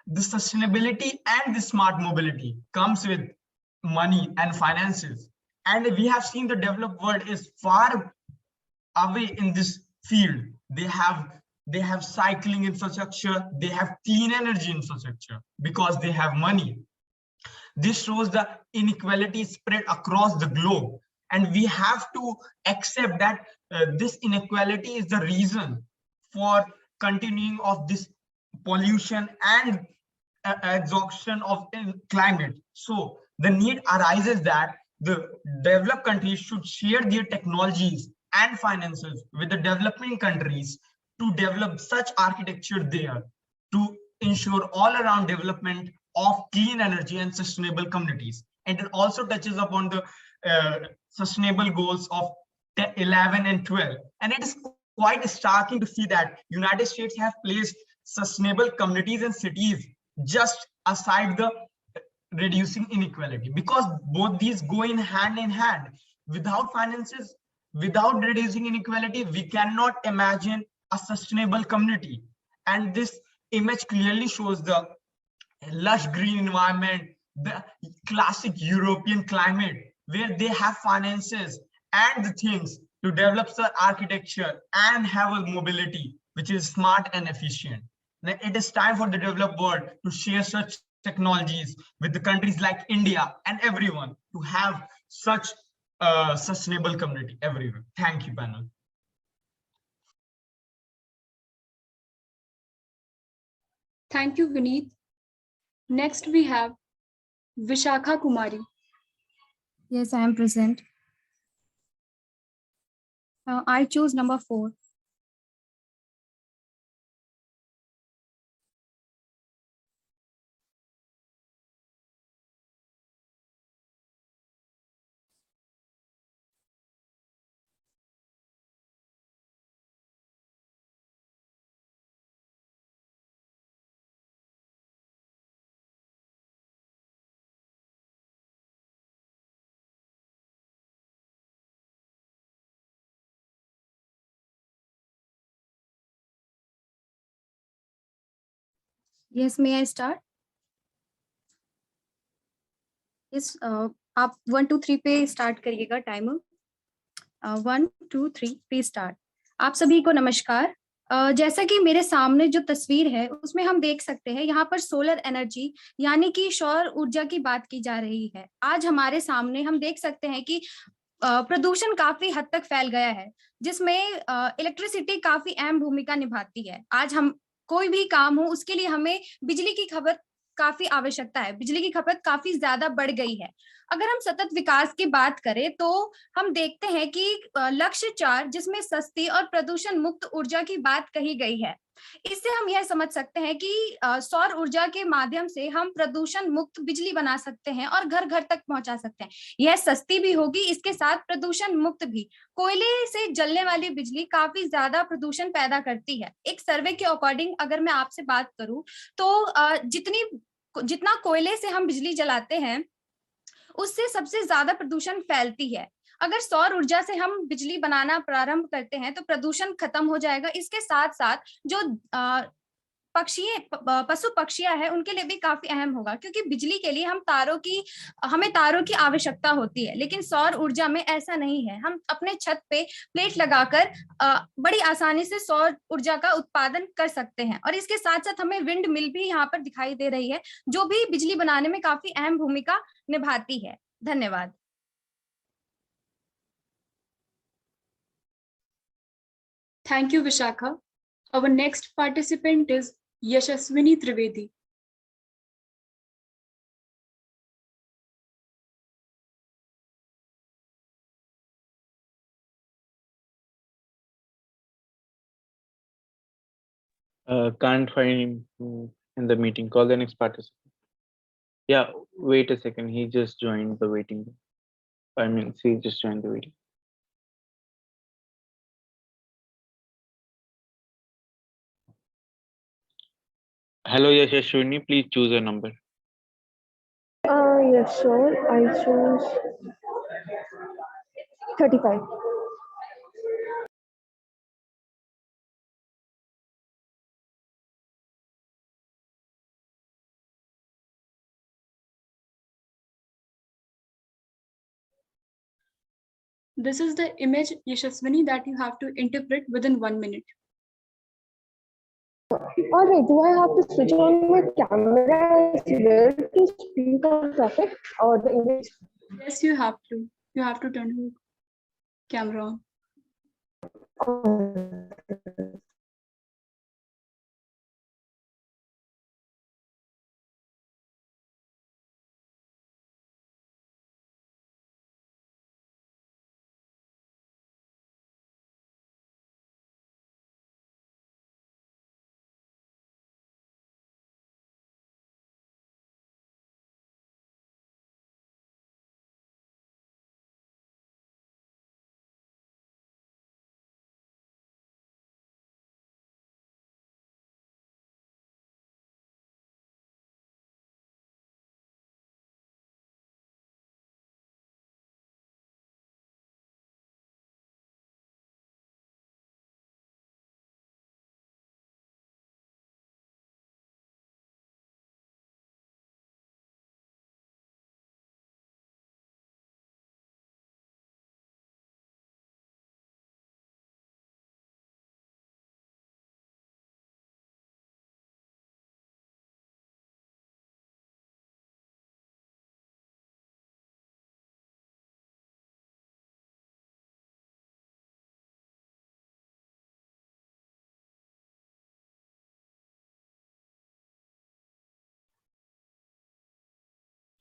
The sustainability and the smart mobility comes with money and finances. And we have seen the developed world is far away in this field. They have cycling infrastructure, they have clean energy infrastructure because they have money. This shows the inequality spread across the globe, and we have to accept that this inequality is the reason for continuing of this pollution and exhaustion of climate. So the need arises that the developed countries should share their technologies and finances with the developing countries to develop such architecture there to ensure all around development of clean energy and sustainable communities. And it also touches upon the sustainable goals of 11 and 12. And it is quite startling to see that United States have placed sustainable communities and cities just aside the reducing inequality, because both these go in hand. Without finances, without reducing inequality, we cannot imagine a sustainable community. And this image clearly shows the lush green environment, the classic European climate, where they have finances and the things to develop the architecture and have a mobility which is smart and efficient. Now, it is time for the developed world to share such technologies with the countries like India and everyone to have such a sustainable community everywhere. Thank you, panel. Thank you, Vineet. Next, we have Vishakha Kumari. Yes, I am present. I choose number 4. Yes, may I start? Yes, आप 1 2 3 पे start करिएगा timer. 1 2 3 पे start. आप सभी को नमस्कार. जैसा कि मेरे सामने जो तस्वीर है उसमें हम देख सकते हैं यहाँ पर सोलर एनर्जी यानी कि सौर ऊर्जा की बात की जा रही है. आज हमारे सामने हम देख सकते हैं कि प्रदूषण काफी हद तक फैल गया है, जिसमें इलेक्ट्रिसिटी काफी अहम भूमिका निभाती है. आज हम कोई भी काम हो उसके लिए हमें बिजली की खपत काफी आवश्यकता है. बिजली की खपत काफी ज्यादा बढ़ गई है. अगर हम सतत विकास की बात करें तो हम देखते हैं कि लक्ष्य 4 जिसमें सस्ती और प्रदूषण मुक्त ऊर्जा की बात कही गई है, इससे हम यह समझ सकते हैं कि सौर ऊर्जा के माध्यम से हम प्रदूषण मुक्त बिजली बना सकते हैं और घर घर तक पहुंचा सकते हैं. यह सस्ती भी होगी, इसके साथ प्रदूषण मुक्त भी. कोयले से जलने वाली बिजली काफी ज्यादा प्रदूषण पैदा करती है. एक सर्वे के अकॉर्डिंग अगर मैं आपसे बात करूं तो जितना कोयले से हम बिजली जलाते हैं उससे सबसे ज्यादा प्रदूषण फैलती है. अगर सौर ऊर्जा से हम बिजली बनाना प्रारंभ करते हैं तो प्रदूषण खत्म हो जाएगा. इसके साथ साथ जो पशु पक्षियां हैं उनके लिए भी काफी अहम होगा, क्योंकि बिजली के लिए हमें तारों की आवश्यकता होती है, लेकिन सौर ऊर्जा में ऐसा नहीं है. हम अपने छत पे प्लेट लगाकर बड़ी आसानी से सौर ऊर्जा का उत्पादन कर सकते हैं. और इसके साथ साथ हमें विंड मिल भी यहाँ पर दिखाई दे रही है, जो भी बिजली बनाने में काफी अहम भूमिका निभाती है. धन्यवाद. Thank you, Vishakha. Our next participant is Yashasvini Trivedi. Can't find him in the meeting. Call the next participant. Yeah, wait a second. He just joined the waiting room. I mean, she just joined the waiting. Hello, Yashasvini. Please choose a number. Yes, sure. I choose 35. This is the image, Yashasvini, that you have to interpret within 1 minute. All right, do I have to switch on my camera as well to speak on topic or the image? Yes, you have to. You have to turn your camera on.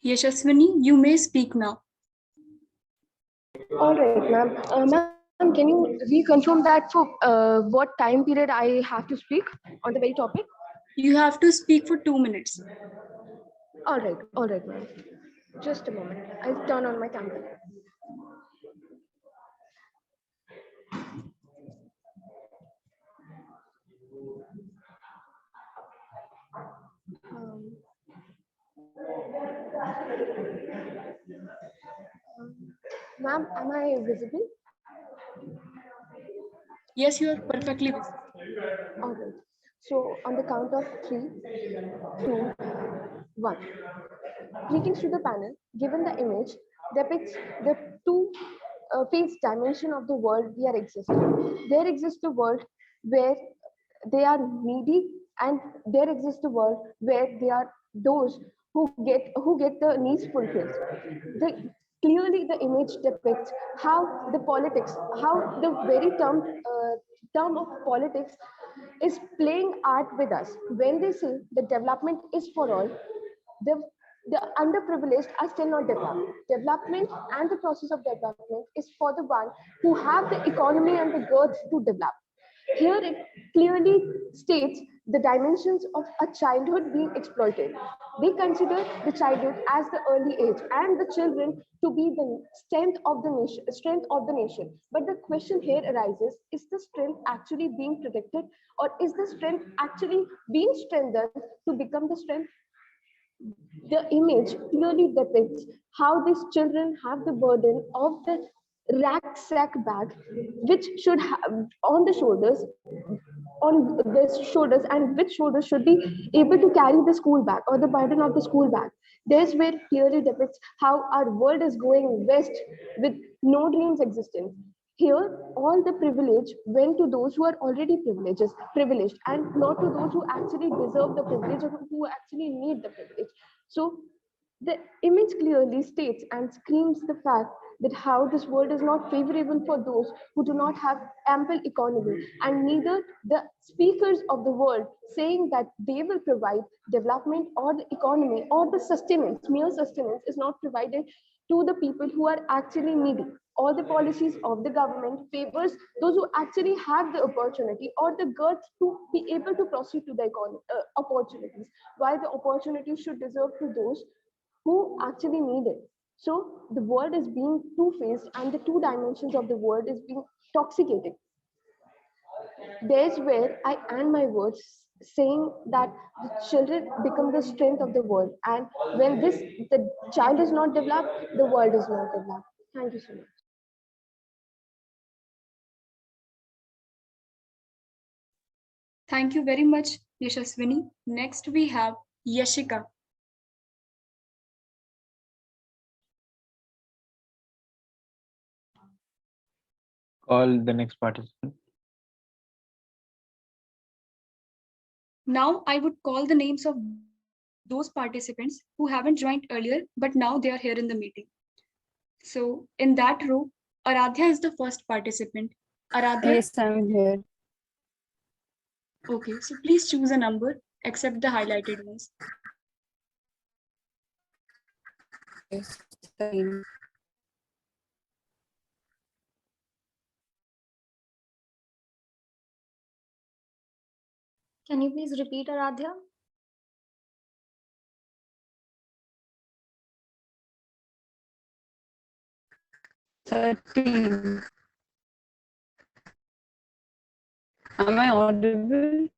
Yashasvini, you may speak now. All right, ma'am. Ma'am, can you reconfirm that for what time period I have to speak on the very topic? You have to speak for 2 minutes. All right, ma'am. Just a moment. I'll turn on my camera. Um, Ma'am, am I visible? Yes, you are perfectly visible. All right. So on the count of 3, 2, 1. Greetings to the panel. Given the image depicts the two phase dimension of the world we are existing. There exists a world where they are needy, and there exists a world where they are those who get the needs fulfilled. Clearly the image depicts how the politics, how the very term of politics is playing art with us. When they say the development is for all, the the underprivileged are still not developed. Development and the process of development is for the one who have the economy and the girth to develop. Here it clearly states the dimensions of a childhood being exploited. They consider the childhood as the early age and the children to be the strength of the nation. But the question here arises: is the strength actually being protected, or is the strength actually being strengthened to become the strength? The image clearly depicts how these children have the burden of the rucksack bag, which should have on the shoulders, and which shoulders should be able to carry the school bag or the burden of the school bag. This where clearly depicts how our world is going west with no dreams existence. Here, all the privilege went to those who are already privileged, and not to those who actually deserve the privilege or who actually need the privilege. So the image clearly states and screams the fact that how this world is not favorable for those who do not have ample economy, and neither the speakers of the world saying that they will provide development or the economy or the sustenance, mere sustenance is not provided to the people who are actually needy. All the policies of the government favors those who actually have the opportunity or the guts to be able to proceed to the opportunities, while the opportunities should deserve to those who actually need it. So the world is being two-faced, and the two dimensions of the world is being toxicated. There's where I end my words saying that the children become the strength of the world. And when the child is not developed, the world is not developed. Thank you so much. Thank you very much, Yashasvini. Next, we have Yashika. Call the next participant. Now, I would call the names of those participants who haven't joined earlier, but now they are here in the meeting. So, in that row, Aradhya is the first participant. Aradhya? Yes, I'm here. Okay, so please choose a number except the highlighted ones. Yes, 13. Can you please repeat, Aradhya? Thirteen. Am I audible?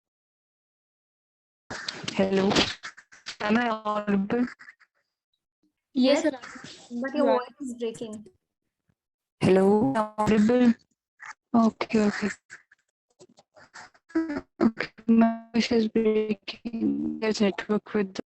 Hello. Am I audible? Yes, Yes, Aradhya. but You your are. voice is breaking. Hello. Audible. Okay, okay. Okay, my voice is breaking. There's network with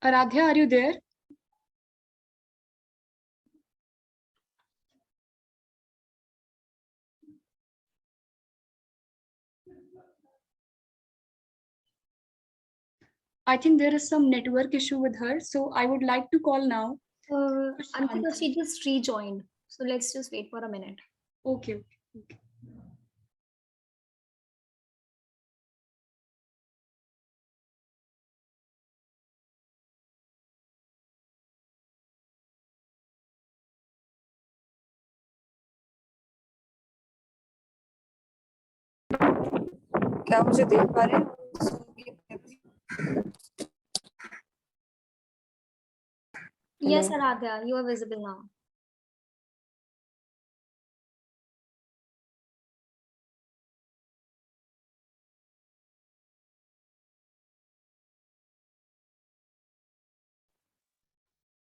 Aradhya, are you there? I think there is some network issue with her, so I would like to call now. Ankita, she just rejoined, so let's just wait for a minute. Okay. क्या मुझे देख पा रहे हैं? Yes, Aradhya, you are visible now.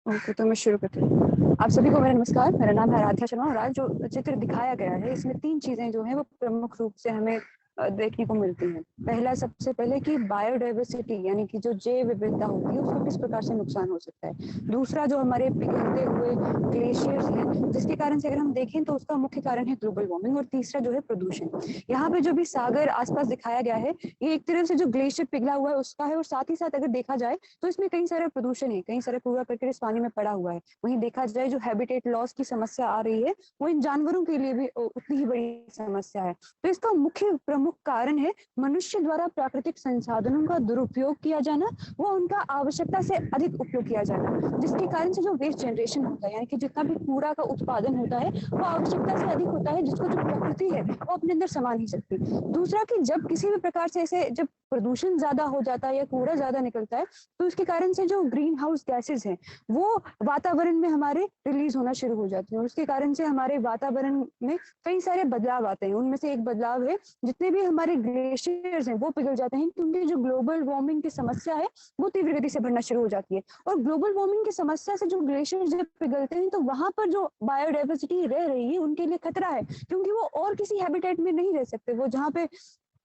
Okay, तो मैं शुरू करती हूँ। आप सभी को मेरा नमस्कार। मेरा नाम है आराध्या शर्मा और आज जो चित्र दिखाया गया है इसमें 3 चीजें जो हैं वो प्रमुख रूप से हमें देखने को मिलती हैं। पहला, सबसे पहले कि बायोडाइवर्सिटी यानी कि जो जैव विविधता होती है उसको किस प्रकार से नुकसान हो सकता है। दूसरा, जो हमारे पिघलते हुए ग्लेशियर्स हैं जिसके कारण से अगर हम देखें तो उसका मुख्य कारण है ग्लोबल वार्मिंग। और तीसरा जो है प्रदूषण। यहाँ पे जो भी सागर आसपास दिखाया गया है ये एक तरफ से जो ग्लेशियर पिघला हुआ है उसका है और साथ ही साथ अगर देखा जाए तो इसमें कई सारे प्रदूषण है, कई सारे कूड़ा करकट इस पानी में पड़ा हुआ है। वहीं देखा जाए जो हैबिटेट लॉस की समस्या आ रही है वो इन जानवरों के लिए भी उतनी ही बड़ी समस्या है। तो इसका मुख्य प्रमुख कारण है मनुष्य द्वारा प्राकृतिक संसाधनों का दुरुपयोग किया जाना, वो उनका आवश्यकता से अधिक उपयोग किया जाना, जिसके कारण से जो वेस्ट जनरेशन होता है यानी कि जितना भी कूड़ा का उत्पादन होता है वो आवश्यकता से अधिक होता है जिसको जो प्रकृति है वो अपने अंदर समा नहीं सकती। दूसरा कि जब किसी भी प्रकार से ऐसे जब प्रदूषण ज्यादा हो जाता है या कूड़ा ज्यादा निकलता है तो उसके कारण से जो ग्रीन हाउस गैसेज हैं वो वातावरण में हमारे रिलीज होना शुरू हो जाती है और उसके कारण से हमारे वातावरण में कई सारे बदलाव आते हैं। उनमें से एक बदलाव है जितने भी हमारे ग्लेशियर्स हैं वो पिघल जाते हैं क्योंकि जो ग्लोबल वार्मिंग की समस्या है वो तीव्र गति से बढ़ना शुरू हो जाती है। और ग्लोबल वार्मिंग की समस्या से जो ग्लेशियर्स जब पिघलते हैं तो वहां पर जो बायोडाइवर्सिटी रह रही है उनके लिए खतरा है क्योंकि वो और किसी हैबिटेट में नहीं रह सकते। वो जहाँ पे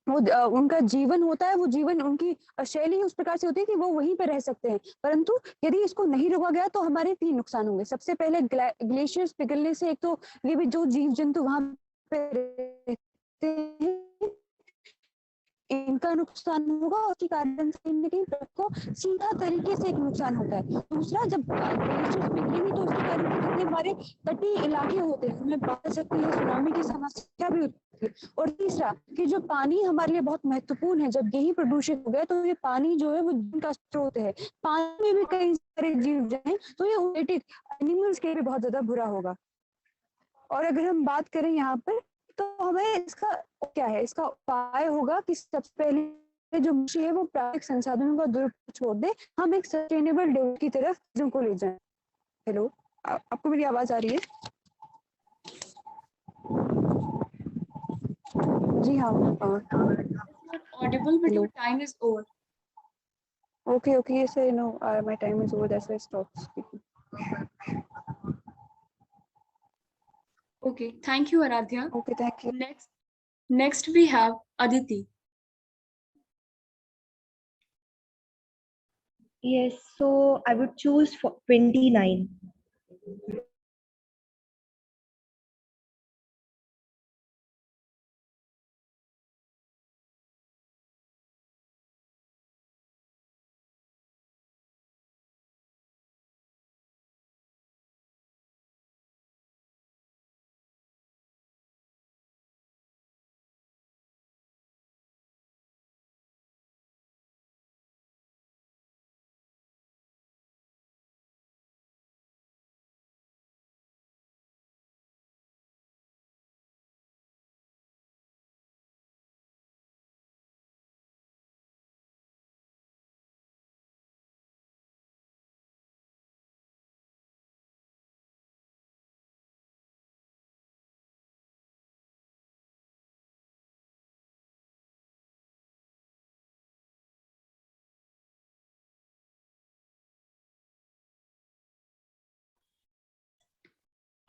वो उनका जीवन होता है वो जीवन उनकी शैली उस प्रकार से होती है कि वो वहीं पे रह सकते हैं। परंतु यदि इसको नहीं रोका गया तो हमारे 3 नुकसान होंगे। सबसे पहले ग्लेशियर्स पिघलने से एक तो ये भी जो जीव जंतु वहां पे रहते हैं इनका नुकसान होगा और उसके कारण से कहीं ना कहीं को सीधा तरीके से एक नुकसान होता है। दूसरा, जब ग्लेशियर्स पिघलेंगे तो उसके कारण से जितने हमारे तटीय इलाके होते हैं उनमें बाढ़ सकती है, सुनामी की समस्या भी होती है। और तीसरा कि जो पानी हमारे लिए बहुत महत्वपूर्ण है, जब यही प्रदूषित हो गया तो ये पानी जो है वो जीवन का स्रोत है। पानी में भी कई सारे जीव जाए तो ये ओएटिक एनिमल्स के लिए बहुत ज्यादा बुरा होगा। और अगर हम बात करें यहाँ पर तो हमें इसका क्या है, इसका उपाय होगा कि सबसे पहले जो मनुष्य है वो प्राकृतिक संसाधनों का दुरुपयोग छोड़ दे, हम एक सस्टेनेबल डेवलपमेंट की तरफ चीजों को ले जाएं। हेलो, आपको मेरी आवाज आ रही है? जी हाँ। Audible, but your time is over. Okay, yes, I know. My time is over. That's why I stopped speaking. Okay, thank you, Aradhya. Okay, thank you. Next we have Aditi. Yes, so I would choose for 29.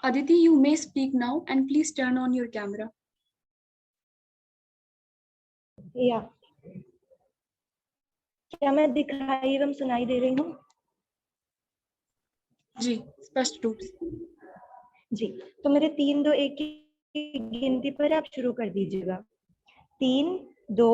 Aditi, you may speak now and please turn on your camera. Yeah. क्या मैं दिखाई एवं सुनाई दे रही हूँ? जी, स्पष्ट रूप से। जी, तो मेरे 3 2 1 की गिनती पर आप शुरू कर दीजिएगा। 3 2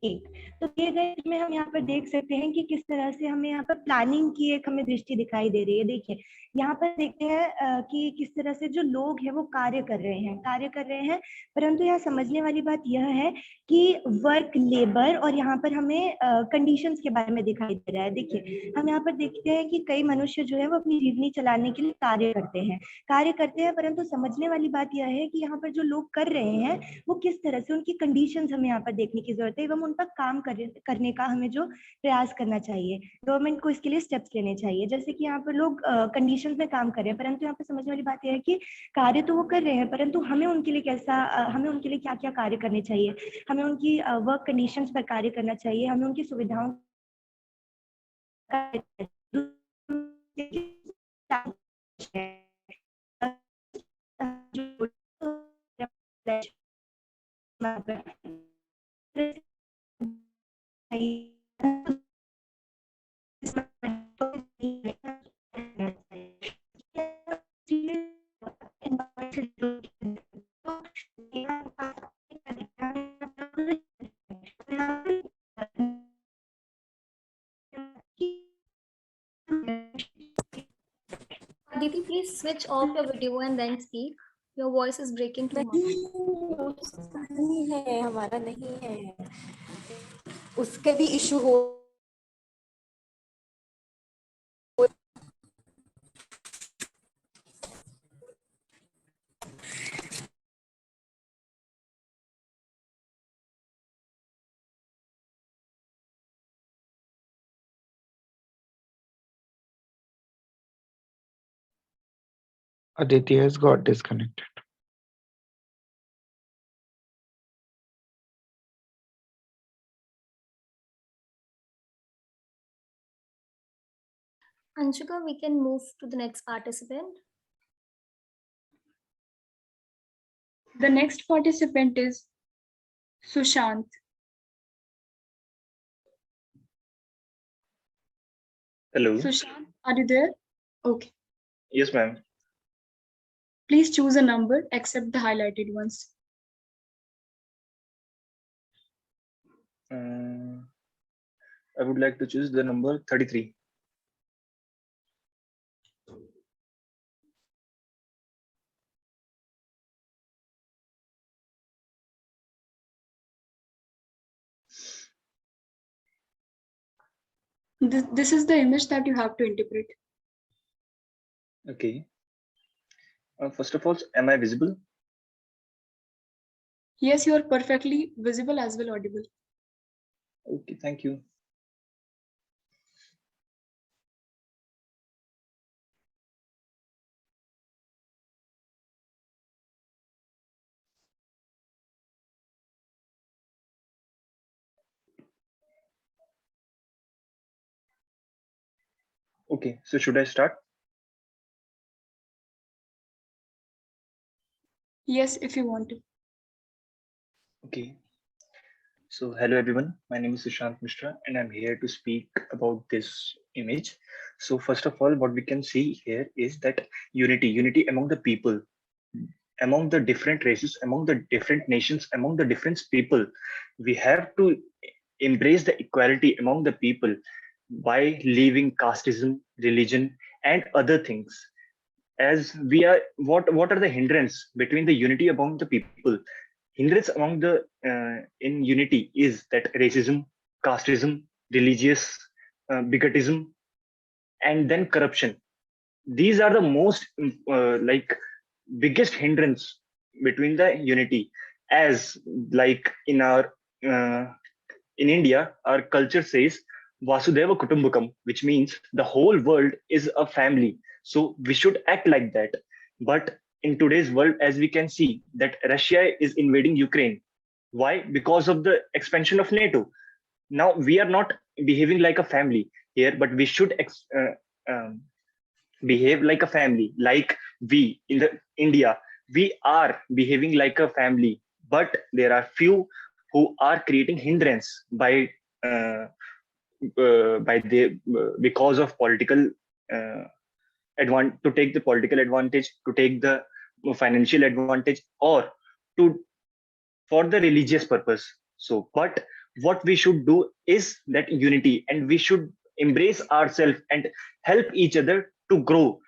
1। तो दिए गए में हम यहाँ पर देख सकते हैं कि किस तरह से हमें यहाँ पर प्लानिंग की एक हमें दृष्टि दिखाई दे रही है। देखिए, यहाँ पर देखते हैं कि किस तरह से जो लोग हैं वो कार्य कर रहे हैं, परंतु यहाँ समझने वाली बात यह है कि वर्क लेबर और यहाँ पर हमें कंडीशंस के बारे में दिखाई दे रहा है। देखिए, हम यहाँ पर देखते हैं कि कई मनुष्य जो है वो अपनी जीवनी चलाने के लिए कार्य करते हैं, परंतु समझने वाली बात यह है कि यहाँ पर जो लोग कर रहे हैं वो किस तरह से, उनकी कंडीशंस हमें यहाँ पर देखने की जरूरत है एवं उन पर काम करने का हमें जो प्रयास करना चाहिए, गवर्नमेंट को इसके लिए स्टेप्स लेने चाहिए। जैसे कि यहाँ पर लोग कंडीशंस में काम कर रहे हैं, परंतु यहाँ पर समझने वाली बात यह है कि कार्य तो वो कर रहे हैं, परंतु हमें उनके लिए हमें उनके लिए क्या क्या कार्य करने चाहिए, हमें उनकी वर्क कंडीशंस पर कार्य करना चाहिए, हमें उनकी सुविधाओं Aditi, please switch off your video and then speak. Your voice is breaking too much. नहीं है, हमारा नहीं है, उसके भी इशू हो। Aditi has got disconnected. Anshika, we can move to the next participant. The next participant is Sushant. Hello. Sushant, are you there? Okay. Yes, ma'am. Please choose a number except the highlighted ones. I would like to choose the number 33. This is the image that you have to interpret. Okay. First of all, am I visible? Yes, you are perfectly visible as well audible. Okay, thank you. Okay, so should I start? Yes, if you want to. Okay. So hello everyone, my name is Sushant Mishra and I'm here to speak about this image. So first of all, what we can see here is that unity among the people, among the different races, among the different nations, among the different people. We have to embrace the equality among the people by leaving casteism, religion, and other things. As we are, what are the hindrance between the unity among the people? Hindrance among the in unity is that racism, casteism, religious bigotism, and then corruption. These are the most like biggest hindrance between the unity. As like uh, in India, our culture says Vasudhaiva Kutumbakam, which means the whole world is a family. So we should act like that. But in today's world, as we can see, that Russia is invading Ukraine. Why? Because of the expansion of NATO. Now we are not behaving like a family here, but we should behave like a family. Like we in the India, we are behaving like a family, but there are few who are creating hindrance uh, by the because of political uh, to take the political advantage, to take the financial advantage, or to for the religious purpose. So, but what we should do is that unity, and we should embrace ourselves and help each other to grow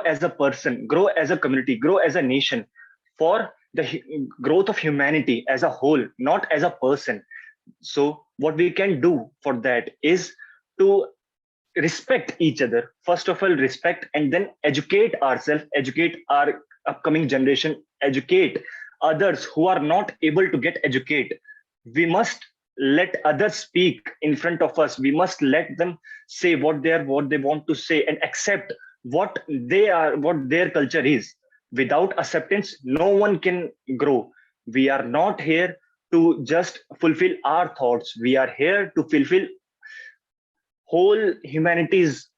as a person, grow as a community, grow as a nation, for the growth of humanity as a whole, not as a person. So what we can do for that is to respect each other. First of all, respect, and then educate ourselves, educate our upcoming generation, educate others who are not able to get educate. We must let others speak in front of us. We must let them say what they want to say, and accept what they are, what their culture is. Without acceptance, no one can grow. We are not here to just fulfill our thoughts. We are here to fulfill whole humanity's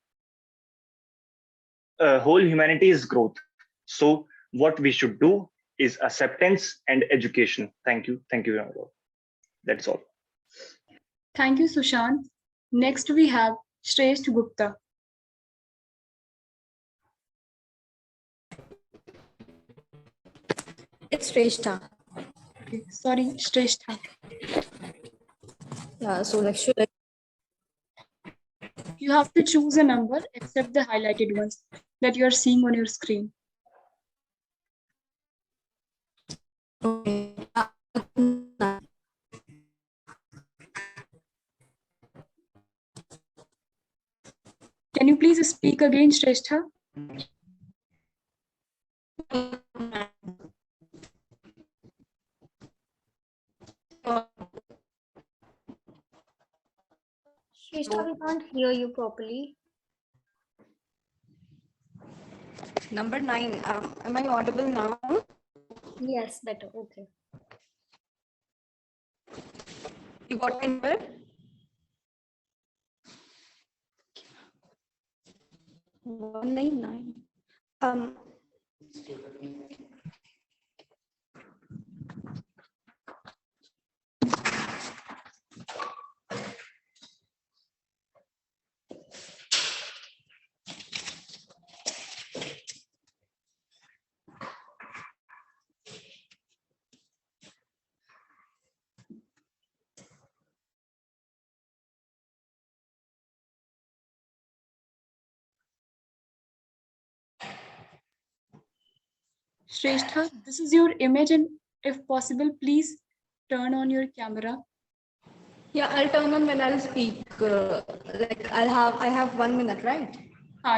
growth. So what we should do is acceptance and education. Thank you very much. That's all. Thank you, Sushant. Next we have Shresth Gupta. It's Shrestha. Okay, sorry, Shrestha. Yeah, so like should I? You have to choose a number except the highlighted ones that you are seeing on your screen. Okay. Can you please speak again, Shrestha? Shrestha, we can't hear you properly. Number 9. Am I audible now? Yes, better. Okay. You got my number? One 9. Shrestha, this is your image, and if possible, please turn on your camera. Yeah, I'll turn on when I'll speak. Like I have 1 minute, right?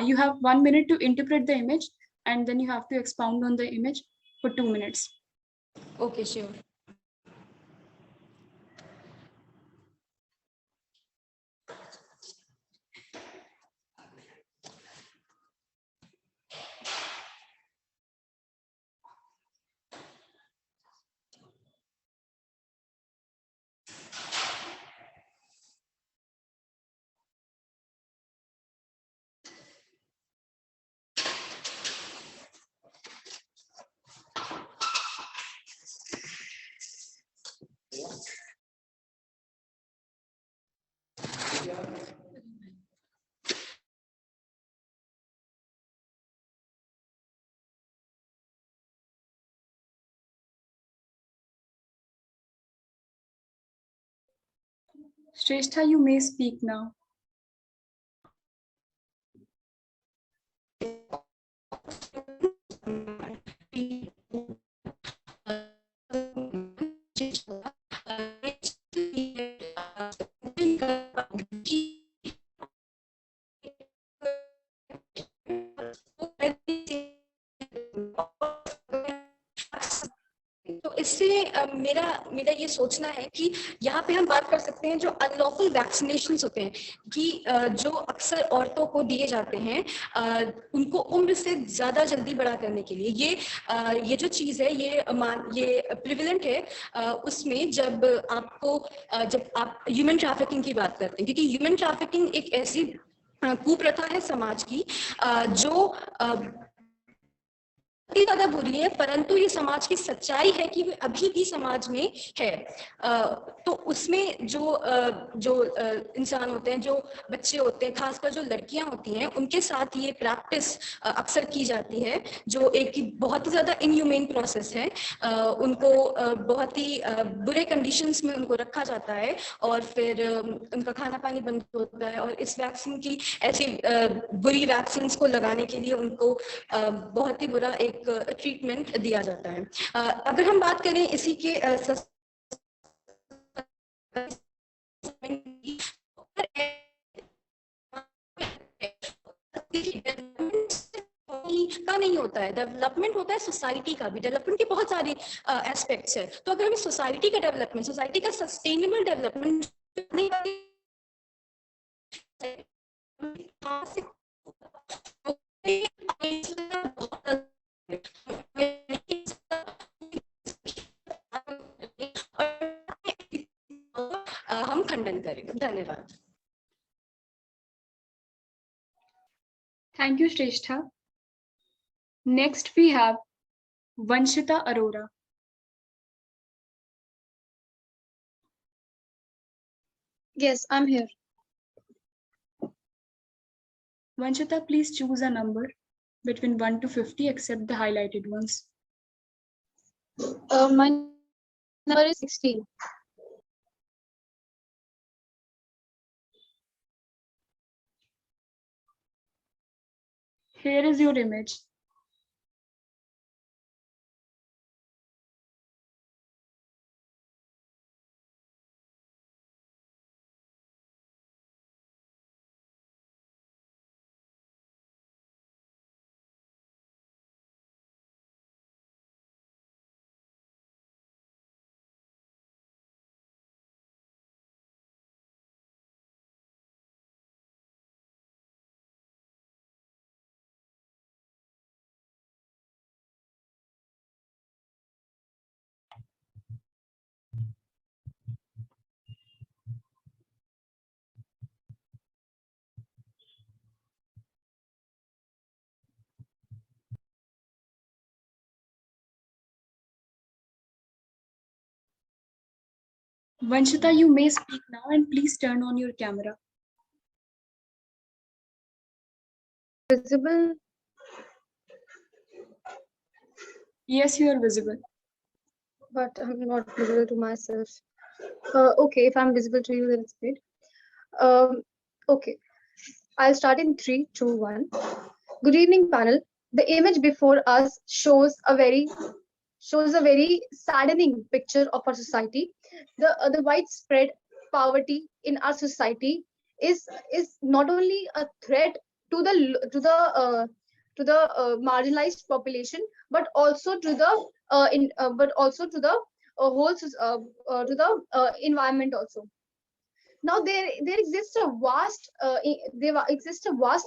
You have 1 minute to interpret the image, and then you have to expound on the image for 2 minutes. Okay, sure. Shrestha, you may speak now. तो इससे मेरा ये सोचना है कि यहाँ पे हम बात कर सकते हैं जो अनलॉफुल वैक्सीनेशंस होते हैं कि जो अक्सर औरतों को दिए जाते हैं उनको उम्र से ज़्यादा जल्दी बड़ा करने के लिए ये जो चीज़ है ये प्रिविलेंट है उसमें जब आप ह्यूमन ट्रैफिकिंग की बात करते हैं क्योंकि ह्यूमन ट्रैफिकिंग एक ऐसी कुप्रथा है समाज की जो ज्यादा बुरी है, परंतु ये समाज की सच्चाई है कि वे अभी भी समाज में है। तो उसमें जो इंसान होते हैं, जो बच्चे होते हैं, खासकर जो लड़कियां होती हैं, उनके साथ ये प्रैक्टिस अक्सर की जाती है, जो एक बहुत ही ज्यादा इनह्यूमेन प्रोसेस है। उनको बहुत ही बुरे कंडीशंस में उनको रखा जाता है और फिर उनका खाना पानी बंद होता है, और इस वैक्सीन की ऐसी बुरी वैक्सीन को लगाने के लिए उनको बहुत ही बुरा एक ट्रीटमेंट दिया जाता है। अगर हम बात करें इसी के का नहीं होता है, डेवलपमेंट होता है सोसाइटी का भी। डेवलपमेंट के बहुत सारे एस्पेक्ट्स है, तो अगर हमें सोसाइटी का डेवलपमेंट, सोसाइटी का सस्टेनेबल डेवलपमेंट हम खंडन करेंगे। धन्यवाद। Thank you, Shrestha. Next, we have Vanshita Arora. Yes, I'm here. Vanshita, please choose a number between 1 to 50, except the highlighted ones. My number is 16. Here is your image. Vanshita, you may speak now, and please turn on your camera. Visible? Yes, you are visible. But I'm not visible to myself. Okay, if I'm visible to you, then it's great. Okay, I'll start in 3, 2, 1. Good evening, panel. The image before us shows a very saddening picture of our society. The widespread poverty in our society is not only a threat to the marginalized population, but also to the whole to the environment also. Now there exists a vast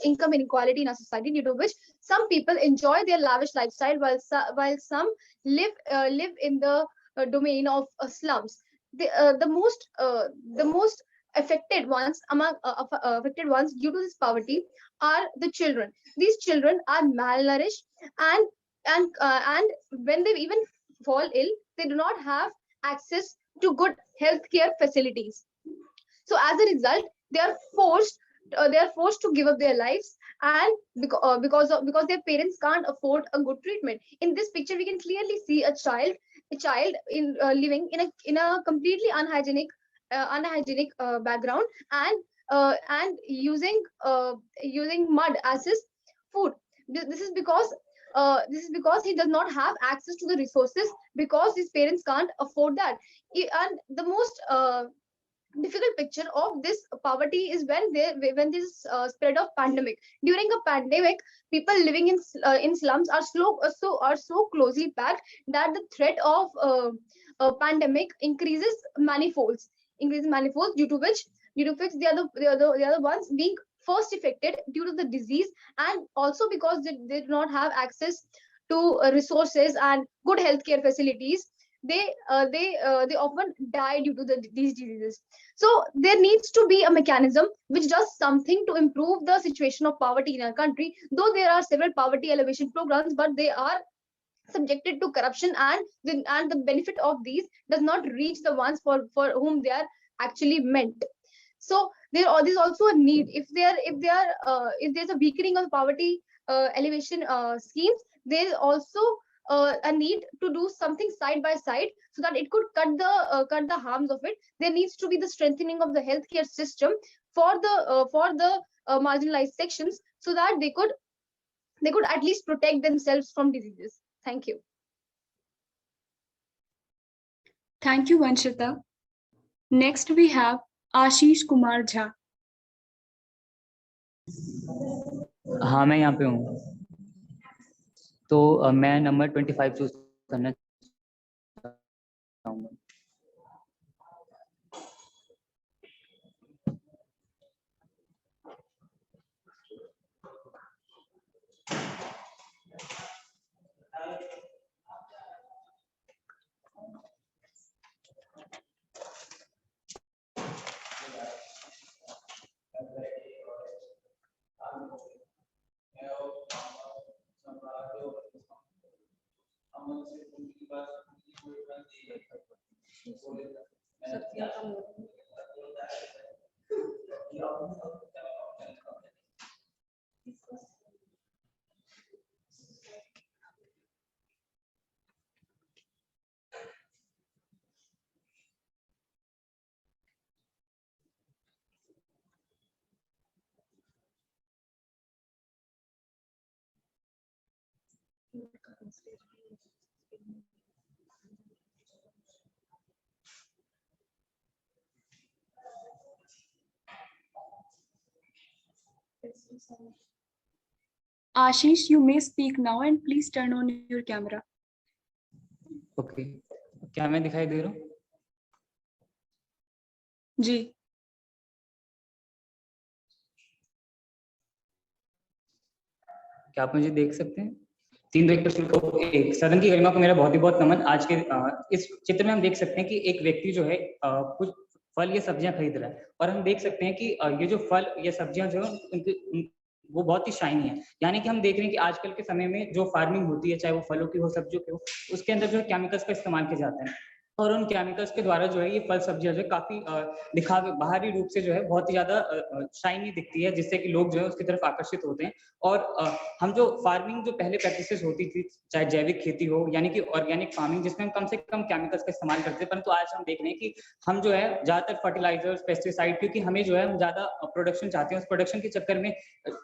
income inequality in our society, due to which some people enjoy their lavish lifestyle while some live in the domain of slums. The most affected ones due to this poverty are the children. These children are malnourished, and when they even fall ill, they do not have access to good healthcare facilities. So as a result, they are forced to give up their lives, and because their parents can't afford a good treatment. In this picture, we can clearly see a child in living in a completely unhygienic background, and using mud as his food. This is because he does not have access to the resources, because his parents can't afford that. And the most difficult picture of this poverty is when this spread of pandemic. During a pandemic, people living in slums are so closely packed that the threat of a pandemic increases manifolds, due to which they are the ones being first affected due to the disease, and also because they do not have access to resources and good healthcare facilities. They often die due to these diseases. So there needs to be a mechanism which does something to improve the situation of poverty in our country. Though there are several poverty elevation programs, but they are subjected to corruption, and the benefit of these does not reach the ones for whom they are actually meant. So there's also a need, if there's a weakening of poverty elevation schemes, there's also a need to do something side by side so that it could cut the harms of it. There needs to be the strengthening of the healthcare system for the marginalized sections, so that they could at least protect themselves from diseases. Thank you. Thank you, Vanshita. Next, we have Ashish Kumar Jha. हाँ, मैं यहाँ पे हूँ। तो मैं number 25 choose करना चाहूँगा। Ashish, you may speak now and please turn on your camera. Okay, क्या मैं दिखाई दे रहा हूँ? जी। क्या आप मुझे देख सकते हैं? 3, 2, 1 पर शुरू। एक सदन की गरिमा को मेरा बहुत ही बहुत नमन। आज के इस चित्र में हम देख सकते हैं कि एक व्यक्ति जो है कुछ फल या सब्जियां खरीद रहा है, और हम देख सकते हैं कि ये जो फल या सब्जियां जो है वो बहुत ही शाइनी है। यानी कि हम देख रहे हैं कि आजकल के समय में जो फार्मिंग होती है, चाहे वो फलों की हो, सब्जियों की हो, उसके अंदर जो है केमिकल्स का इस्तेमाल किया जाता है, और उन केमिकल्स के द्वारा जो है ये फल सब्जियां जो है काफी दिखावे बाहरी रूप से जो है बहुत ही ज्यादा शाइनी दिखती है, जिससे कि लोग जो है उसकी तरफ आकर्षित होते हैं। और हम जो फार्मिंग जो पहले प्रैक्टिसेस होती थी, चाहे जैविक खेती हो यानी कि ऑर्गेनिक फार्मिंग, जिसमें हम कम से कम केमिकल्स का इस्तेमाल करते हैं, परंतु आज हम देख रहे हैं कि हम जो है ज्यादातर फर्टिलाइजर्स, पेस्टिसाइड, क्योंकि हमें जो है हम ज्यादा प्रोडक्शन चाहते हैं, उस प्रोडक्शन के चक्कर में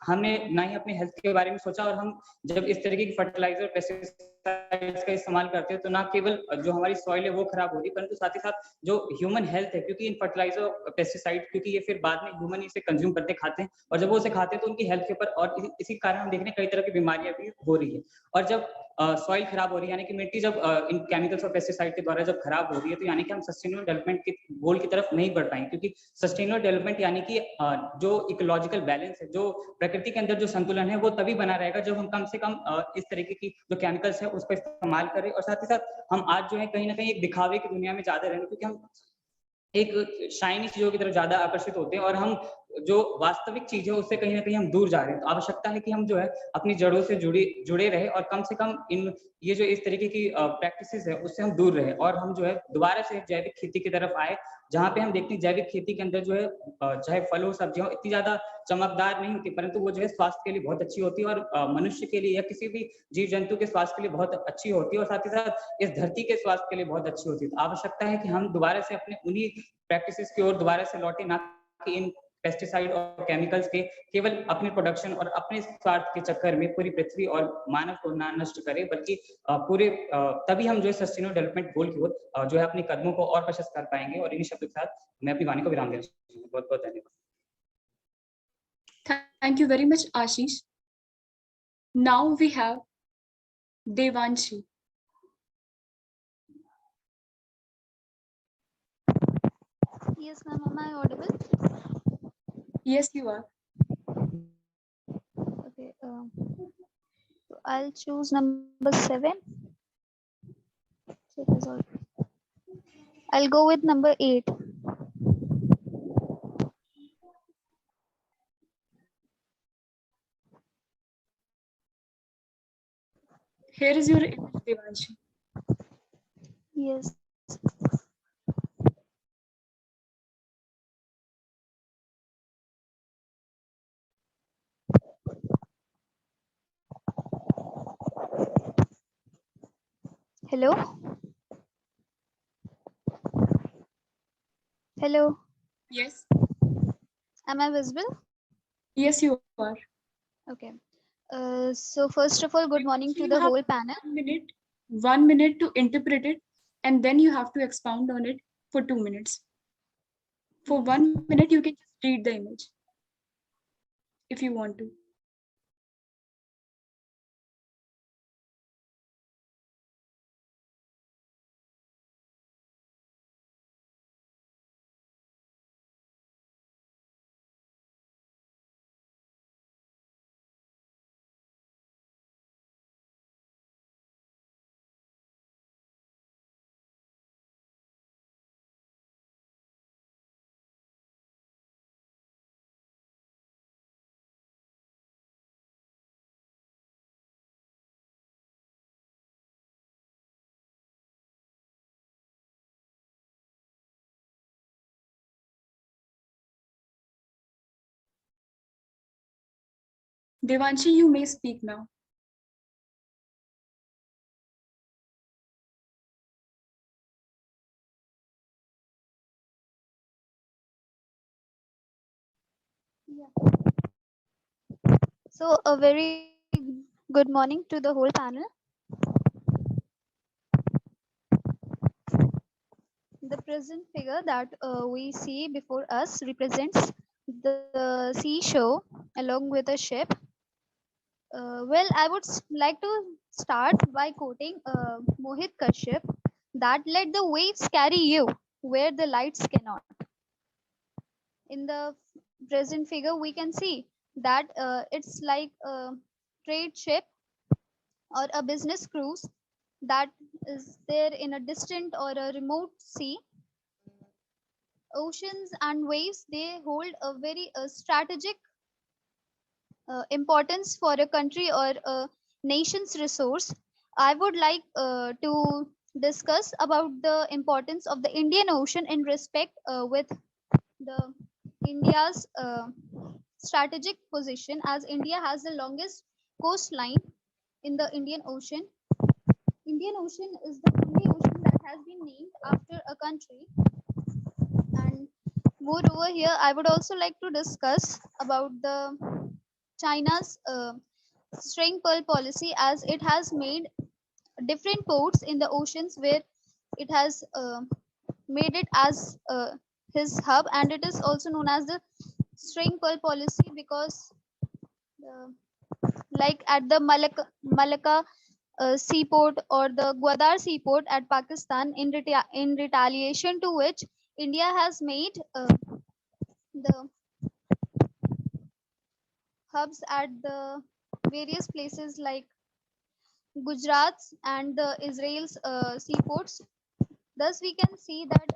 हमने ना ही अपने हेल्थ के बारे में सोचा, और हम जब इस तरीके की फर्टिलाइजर, पेस्टिसाइड्स का इस्तेमाल करते हैं तो ना केवल जो हमारी सॉइल है वो खराब हो रही है, परंतु साथ ही साथ जो ह्यूमन हेल्थ है, क्योंकि इन फर्टिलाइजर, पेस्टिसाइड, क्योंकि ये फिर बाद में ह्यूमन इसे कंज्यूम करते खाते हैं, और जब वो उसे खाते हैं तो उनकी हेल्थ के ऊपर, और इसी कारण हम देख रहे हैं कई तरह की बीमारियां भी हो रही है। और जब सॉइल खराब हो रही है, यानी कि मिट्टी जब इन केमिकल्स और पेस्टिसाइड के द्वारा जब खराब हो रही है, तो यानी कि हम सस्टेनेबल डेवलपमेंट के गोल की तरफ नहीं बढ़ पाएंगे, क्योंकि सस्टेनेबल डेवलपमेंट यानी कि जो इकोलॉजिकल बैलेंस है, जो प्रकृति के अंदर जो संतुलन है, वो तभी बना रहेगा जब हम कम से कम इस तरीके की जो केमिकल्स है उसका इस्तेमाल करें। और साथ ही साथ हम आज जो है कहीं ना कहीं एक दिखावे की दुनिया में ज्यादा रहेंगे, क्योंकि हम एक शाइनी चीजों की तरफ ज्यादा आकर्षित होते हैं, और हम जो वास्तविक चीज है उससे कहीं ना कहीं हम दूर जा रहे हैं। तो आवश्यकता है कि हम जो है अपनी जड़ों से जुड़े रहे, और कम से कम इन ये जो इस तरीके की प्रैक्टिसेस है उससे हम दूर रहे, और हम जो है दोबारा से जैविक खेती की तरफ आए, जहाँ पे हम देखते हैं जैविक खेती के अंदर जो है चाहे फल हो, सब्जियां हो, इतनी ज्यादा चमकदार नहीं होती, परंतु वो जो है स्वास्थ्य के लिए बहुत अच्छी होती है, और मनुष्य के लिए या किसी भी जीव जंतु के स्वास्थ्य के लिए बहुत अच्छी होती है, और साथ ही साथ इस धरती के स्वास्थ्य के लिए बहुत अच्छी होती है। तो आवश्यकता है कि हम दोबारा से अपने उन्हीं प्रैक्टिसेस की ओर दोबारा से लौटे, ना कि इन पेस्टिसाइड और केमिकल्स के केवल अपने प्रोडक्शन और अपने स्वार्थ के चक्कर में पूरी पृथ्वी और मानव को ना नष्ट करे, बल्कि पूरे तभी हम जो है सस्टेनेबल डेवलपमेंट गोल की ओर जो है अपने कदमों को और प्रशस्त कर पाएंगे। और इन्हीं शब्दों के साथ मैं अपनी वाणी को विराम देना चाहूंगा। बहुत बहुत धन्यवाद। Thank you very much, Ashish. Now we have Devanshi. Yes, ma'am. Am I audible? Yes, you are. Okay. So I'll choose number 7. So it is all. I'll go with number 8. Here is your image, Devanshi. Yes. Hello? Hello? Yes. Am I visible? Yes, you are. Okay. So first of all, good morning to You the have whole panel. 1 minute to interpret it, and then you have to expound on it for 2 minutes. For 1 minute, you can just read the image if you want to. Devanshi, you may speak now. Yeah. So a very good morning to the whole panel. The present figure that we see before us represents the seashore along with a ship. Well, I would like to start by quoting Mohit Kashyap that let the waves carry you where the lights cannot. In the present figure, we can see that it's like a trade ship or a business cruise that is there in a distant or a remote sea. Oceans and waves, they hold a very strategic importance for a country or a nation's resource. I would like to discuss about the importance of the Indian Ocean in respect with the India's strategic position, as India has the longest coastline in the Indian Ocean. Indian Ocean is the only ocean that has been named after a country. And moreover, here I would also like to discuss about the China's string pearl policy, as it has made different ports in the oceans where it has made it as his hub, and it is also known as the string pearl policy because like at the Malacca seaport or the Gwadar seaport at Pakistan, in retaliation to which India has made the hubs at the various places like Gujarat and the Israel's seaports. Thus, we can see that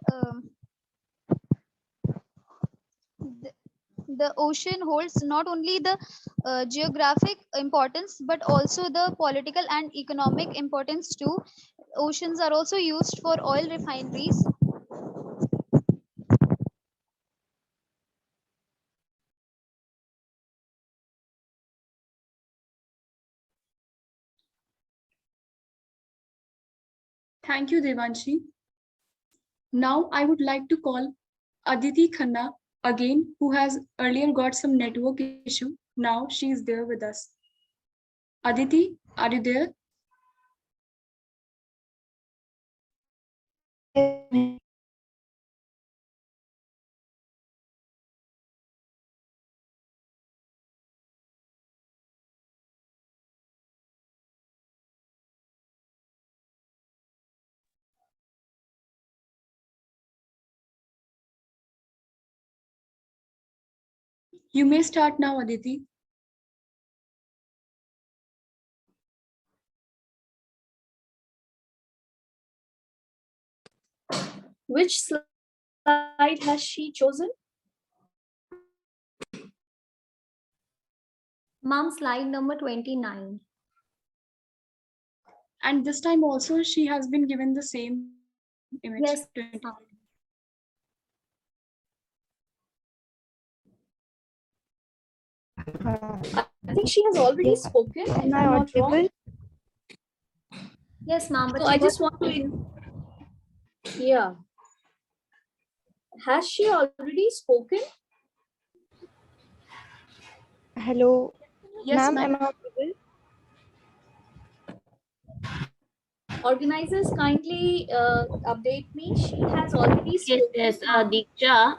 the ocean holds not only the geographic importance but also the political and economic importance too. Oceans are also used for oil refineries. Thank you, Devanshi. Now I would like to call Aditi Khanna again, who has earlier got some network issue. Now she is there with us. Aditi, are you there? You may start now, Aditi. Which slide has she chosen? Mom, slide number 29. And this time also she has been given the same image. Yes. 20. I think she has already spoken, if I'm not wrong. Yes, ma'am. So I just want to, yeah. Has she already spoken? Hello, Yes, ma'am, ma'am. am I audible? Organizers, kindly update me. She has already spoken. Yes, Diksha,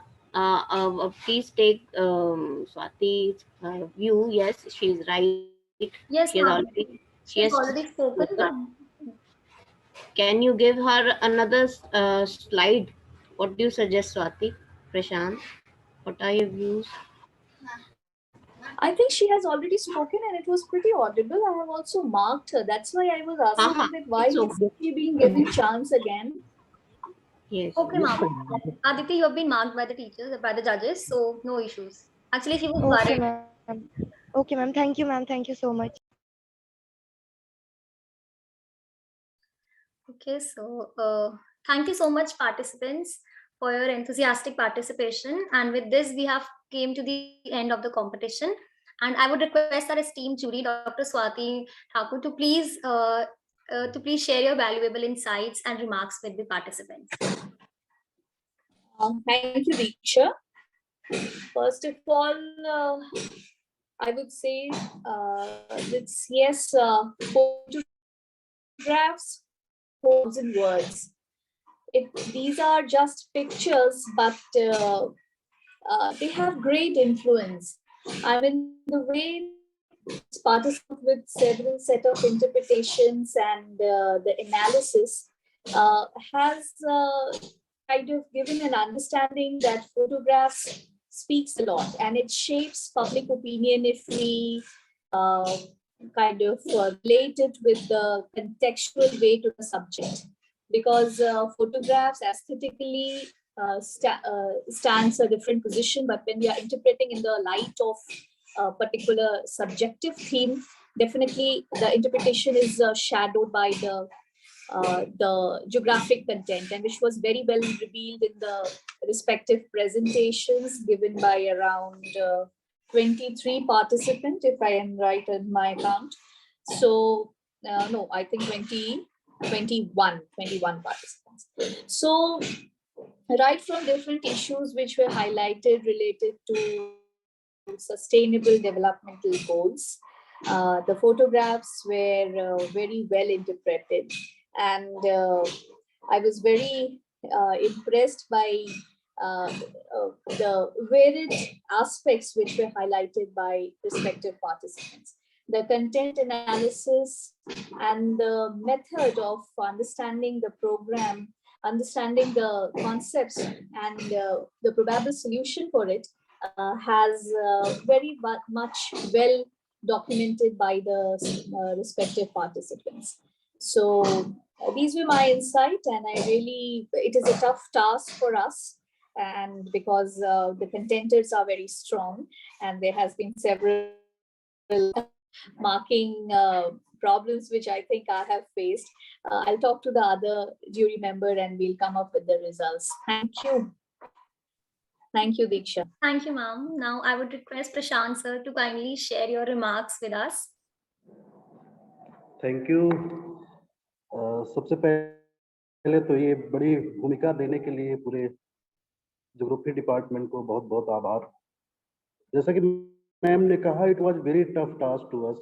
please take Swati's view. Yes, she is right. Yes, She has ma'am. already. She has already spoken, but Can you give her another slide? What do you suggest, Swati? Prashant, what are your views? I think she has already spoken and it was pretty audible. I have also marked her. That's why I was asking that why it's is okay. she being given chance again? Yes. Okay, ma'am. Aditi, you have been marked by the teachers, by the judges, so no issues. Actually, she was Okay, worried. ma'am. Okay, ma'am. Thank you, ma'am. Thank you so much. Okay, so thank you so much, participants, for your enthusiastic participation. And with this, we have came to the end of the competition. And I would request our esteemed jury, Dr. Swati Thakur, to please share your valuable insights and remarks with the participants. Thank you, Diksha. First of all, I would say it's yes, photographs, in words. These are just pictures, but they have great influence. I mean, the way participate with several set of interpretations and the analysis has kind of given an understanding that photographs speaks a lot and it shapes public opinion if we kind of relate it with the contextual way to the subject, because photographs aesthetically stands a different position, but when we are interpreting in the light of a particular subjective theme, definitely the interpretation is shadowed by the geographic content, and which was very well revealed in the respective presentations given by around 23 participants, if I am right in my count. So no, I think 21 participants. So right from different issues which were highlighted related to sustainable developmental goals, the photographs were very well interpreted, and I was very impressed by the varied aspects which were highlighted by respective participants. The content analysis and the method of understanding the program, understanding the concepts and the probable solution for it has very much well documented by the respective participants. So these were my insight, and I really, it is a tough task for us, and because the contenders are very strong and there has been several marking problems which I think I have faced. I'll talk to the other jury member and we'll come up with the results. Thank you. Thank you, Diksha. Thank you, ma'am. Now I would request Prashant sir to kindly share your remarks with us. Thank you. सबसे पहले तो ये बड़ी भूमिका देने के लिए पूरे ज्योग्राफी डिपार्टमेंट को बहुत बहुत आभार। जैसा कि मैम ने कहा, it was very tough task to us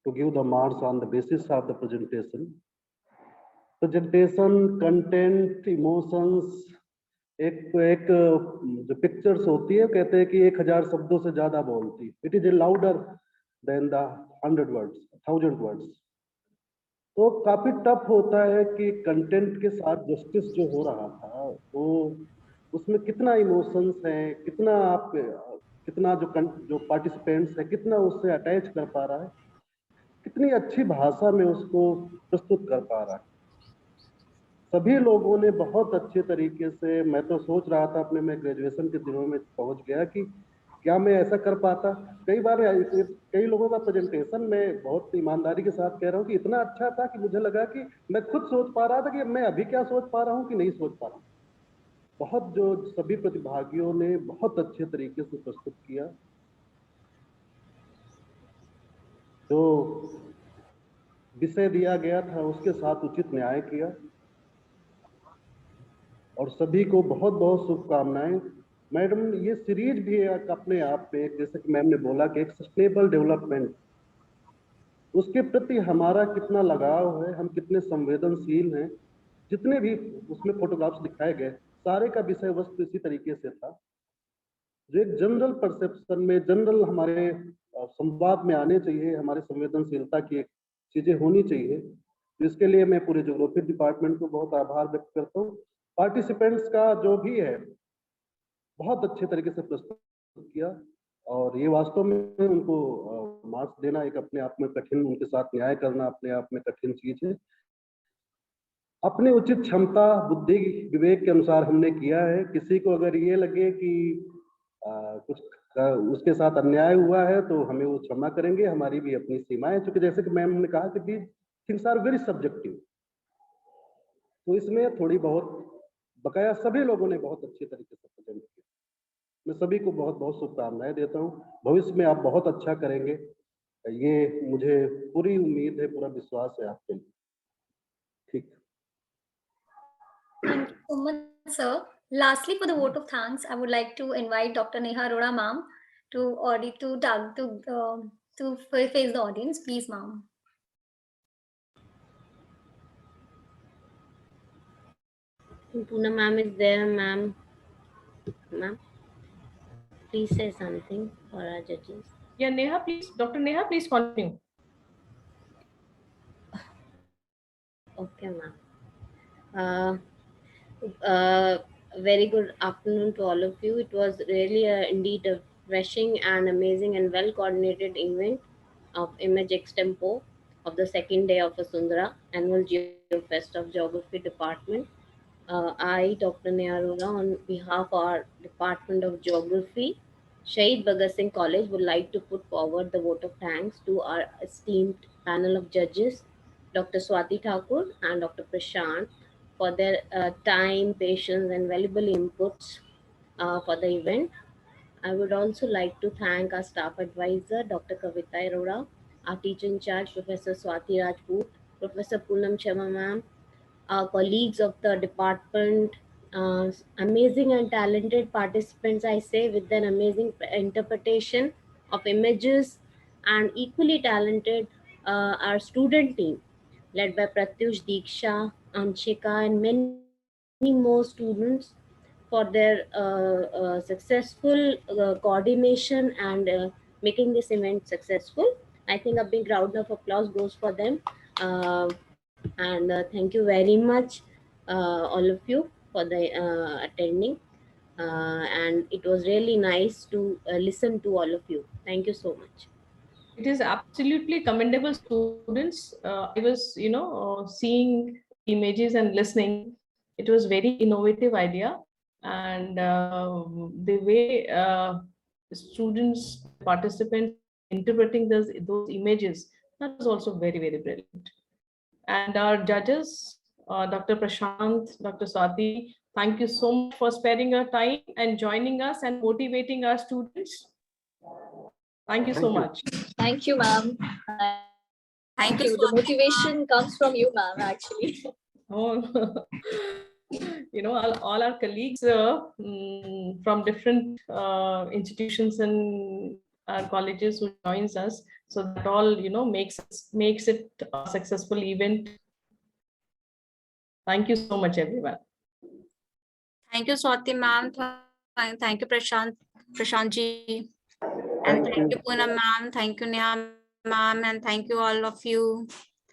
to give the marks on the basis of the presentation, content, emotions. एक जो पिक्चर्स होती है, कहते हैं कि 1000 शब्दों से ज्यादा बोलती, it is louder than the 100 words, 1000 words. तो काफी टफ होता है कि कंटेंट के साथ जस्टिस जो हो रहा था, तो उसमें कितना इमोशंस है, कितना आप कितना जो पार्टिसिपेंट्स है कितना उससे अटैच कर पा रहा है, कितनी अच्छी भाषा में उसको प्रस्तुत कर पा रहा है। सभी लोगों ने बहुत अच्छे तरीके से, मैं तो सोच रहा था अपने, मैं ग्रेजुएशन के दिनों में पहुंच गया कि क्या मैं ऐसा कर पाता? कई बार कई लोगों का प्रेजेंटेशन में बहुत ईमानदारी के साथ कह रहा हूँ कि इतना अच्छा था कि मुझे लगा कि मैं खुद सोच पा रहा था कि मैं अभी क्या सोच पा रहा हूँ कि नहीं सोच पा रहा हूँ। बहुत जो सभी प्रतिभागियों ने बहुत अच्छे तरीके से प्रस्तुत किया। जो विषय दिया गया था उसके साथ उचित न्याय किया और सभी को बहुत बहुत शुभकामनाएं। मैडम, ये सीरीज भी एक अपने आप में, जैसे कि मैम ने बोला कि एक सस्टेनेबल डेवलपमेंट, उसके प्रति हमारा कितना लगाव है, हम कितने संवेदनशील हैं। जितने भी उसमें फोटोग्राफ्स दिखाए गए सारे का विषय वस्तु इसी तरीके से था, जो एक जनरल परसेप्शन में, जनरल हमारे संवाद में आने चाहिए, हमारे संवेदनशीलता की एक चीजें होनी चाहिए। तो इसके लिए मैं पूरे ज्योग्राफी डिपार्टमेंट को बहुत आभार व्यक्त करता हूँ। पार्टिसिपेंट्स का जो भी है बहुत अच्छे तरीके से प्रस्तुत किया और ये वास्तव में उनको मार्क्स देना एक अपने आप में कठिन, उनके साथ न्याय करना अपने आप में कठिन चीज है। अपने उचित क्षमता, बुद्धि, विवेक के अनुसार हमने किया है। किसी को अगर ये लगे कि कुछ उसके साथ अन्याय हुआ है तो हमें वो क्षमा करेंगे, हमारी भी अपनी सीमाएं, क्योंकि जैसे कि मैम ने कहा कि these things are very subjective, तो इसमें थोड़ी बहुत बकाया सभी लोगों ने बहुत अच्छे तरीके से प्रेजेंट किया। मैं सभी को बहुत बहुत शुभकामनाएं देता हूँ। भविष्य में आप बहुत अच्छा करेंगे, ये मुझे पूरी उम्मीद है, पूरा विश्वास है आपके लिए। ठीक। Thank you so much, sir. Lastly, for the vote of thanks, I would like to invite Dr. Neha Arora, ma'am, to face the audience. Please, ma'am. Poonam ma'am is there, ma'am. Ma'am, please say something for our judges. Yeah, Neha, please. Dr. Neha, please continue. Okay, ma'am. Very good afternoon to all of you. It was really indeed a refreshing and amazing and well coordinated event of image extempore of the second day of Vasundhara annual Geo-fest of Geography Department. I, Dr. Neharura, on behalf of our Department of Geography, Shaheed Bhagat Singh College, would like to put forward the vote of thanks to our esteemed panel of judges, Dr. Swati Thakur and Dr. Prashant, for their time, patience, and valuable inputs for the event. I would also like to thank our staff advisor, Dr. Kavita Arora, our teacher in charge, Professor Swati Rajput, Professor Poonam Sharma ma'am, our colleagues of the department, amazing and talented participants, I say, with an amazing interpretation of images, and equally talented our student team, led by Pratyush, Diksha, Anshika, and many more students for their successful coordination and making this event successful. I think a big round of applause goes for them. And thank you very much, all of you, for the attending. And it was really nice to listen to all of you. Thank you so much. It is absolutely commendable, students. I was, seeing images and listening. It was very innovative idea, and the way students, participants, interpreting those images, that was also very, very brilliant. And our judges, Dr. Prashant, Dr. Swati, thank you so much for sparing your time and joining us and motivating our students. Thank you so much. Thank you, ma'am. Thank you. The motivation comes from you, ma'am, actually. Oh, all our colleagues from different institutions and colleges who joins us, so that all makes it a successful event. Thank you so much, everyone. Thank you, Swati ma'am. Thank you, Prashant ji. And thank you, Poonam ma'am. Thank you, Neha ma'am. And thank you, all of you.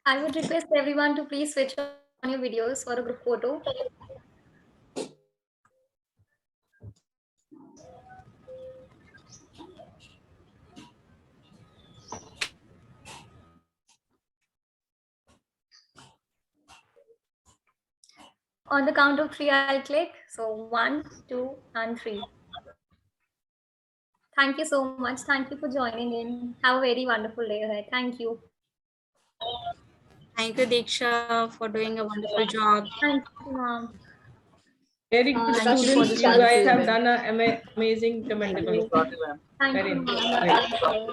I would request everyone to please switch on your videos for a group photo. On the count of 3, I'll click. So 1, 2, and 3. Thank you so much. Thank you for joining in. Have a very wonderful day ahead. Thank you. Thank you, Diksha, for doing a wonderful job. Thank you, ma'am. Very good Thank you for students. this You guys wonderful have event. done an amazing, commendable. Thank Very you, interesting. ma'am.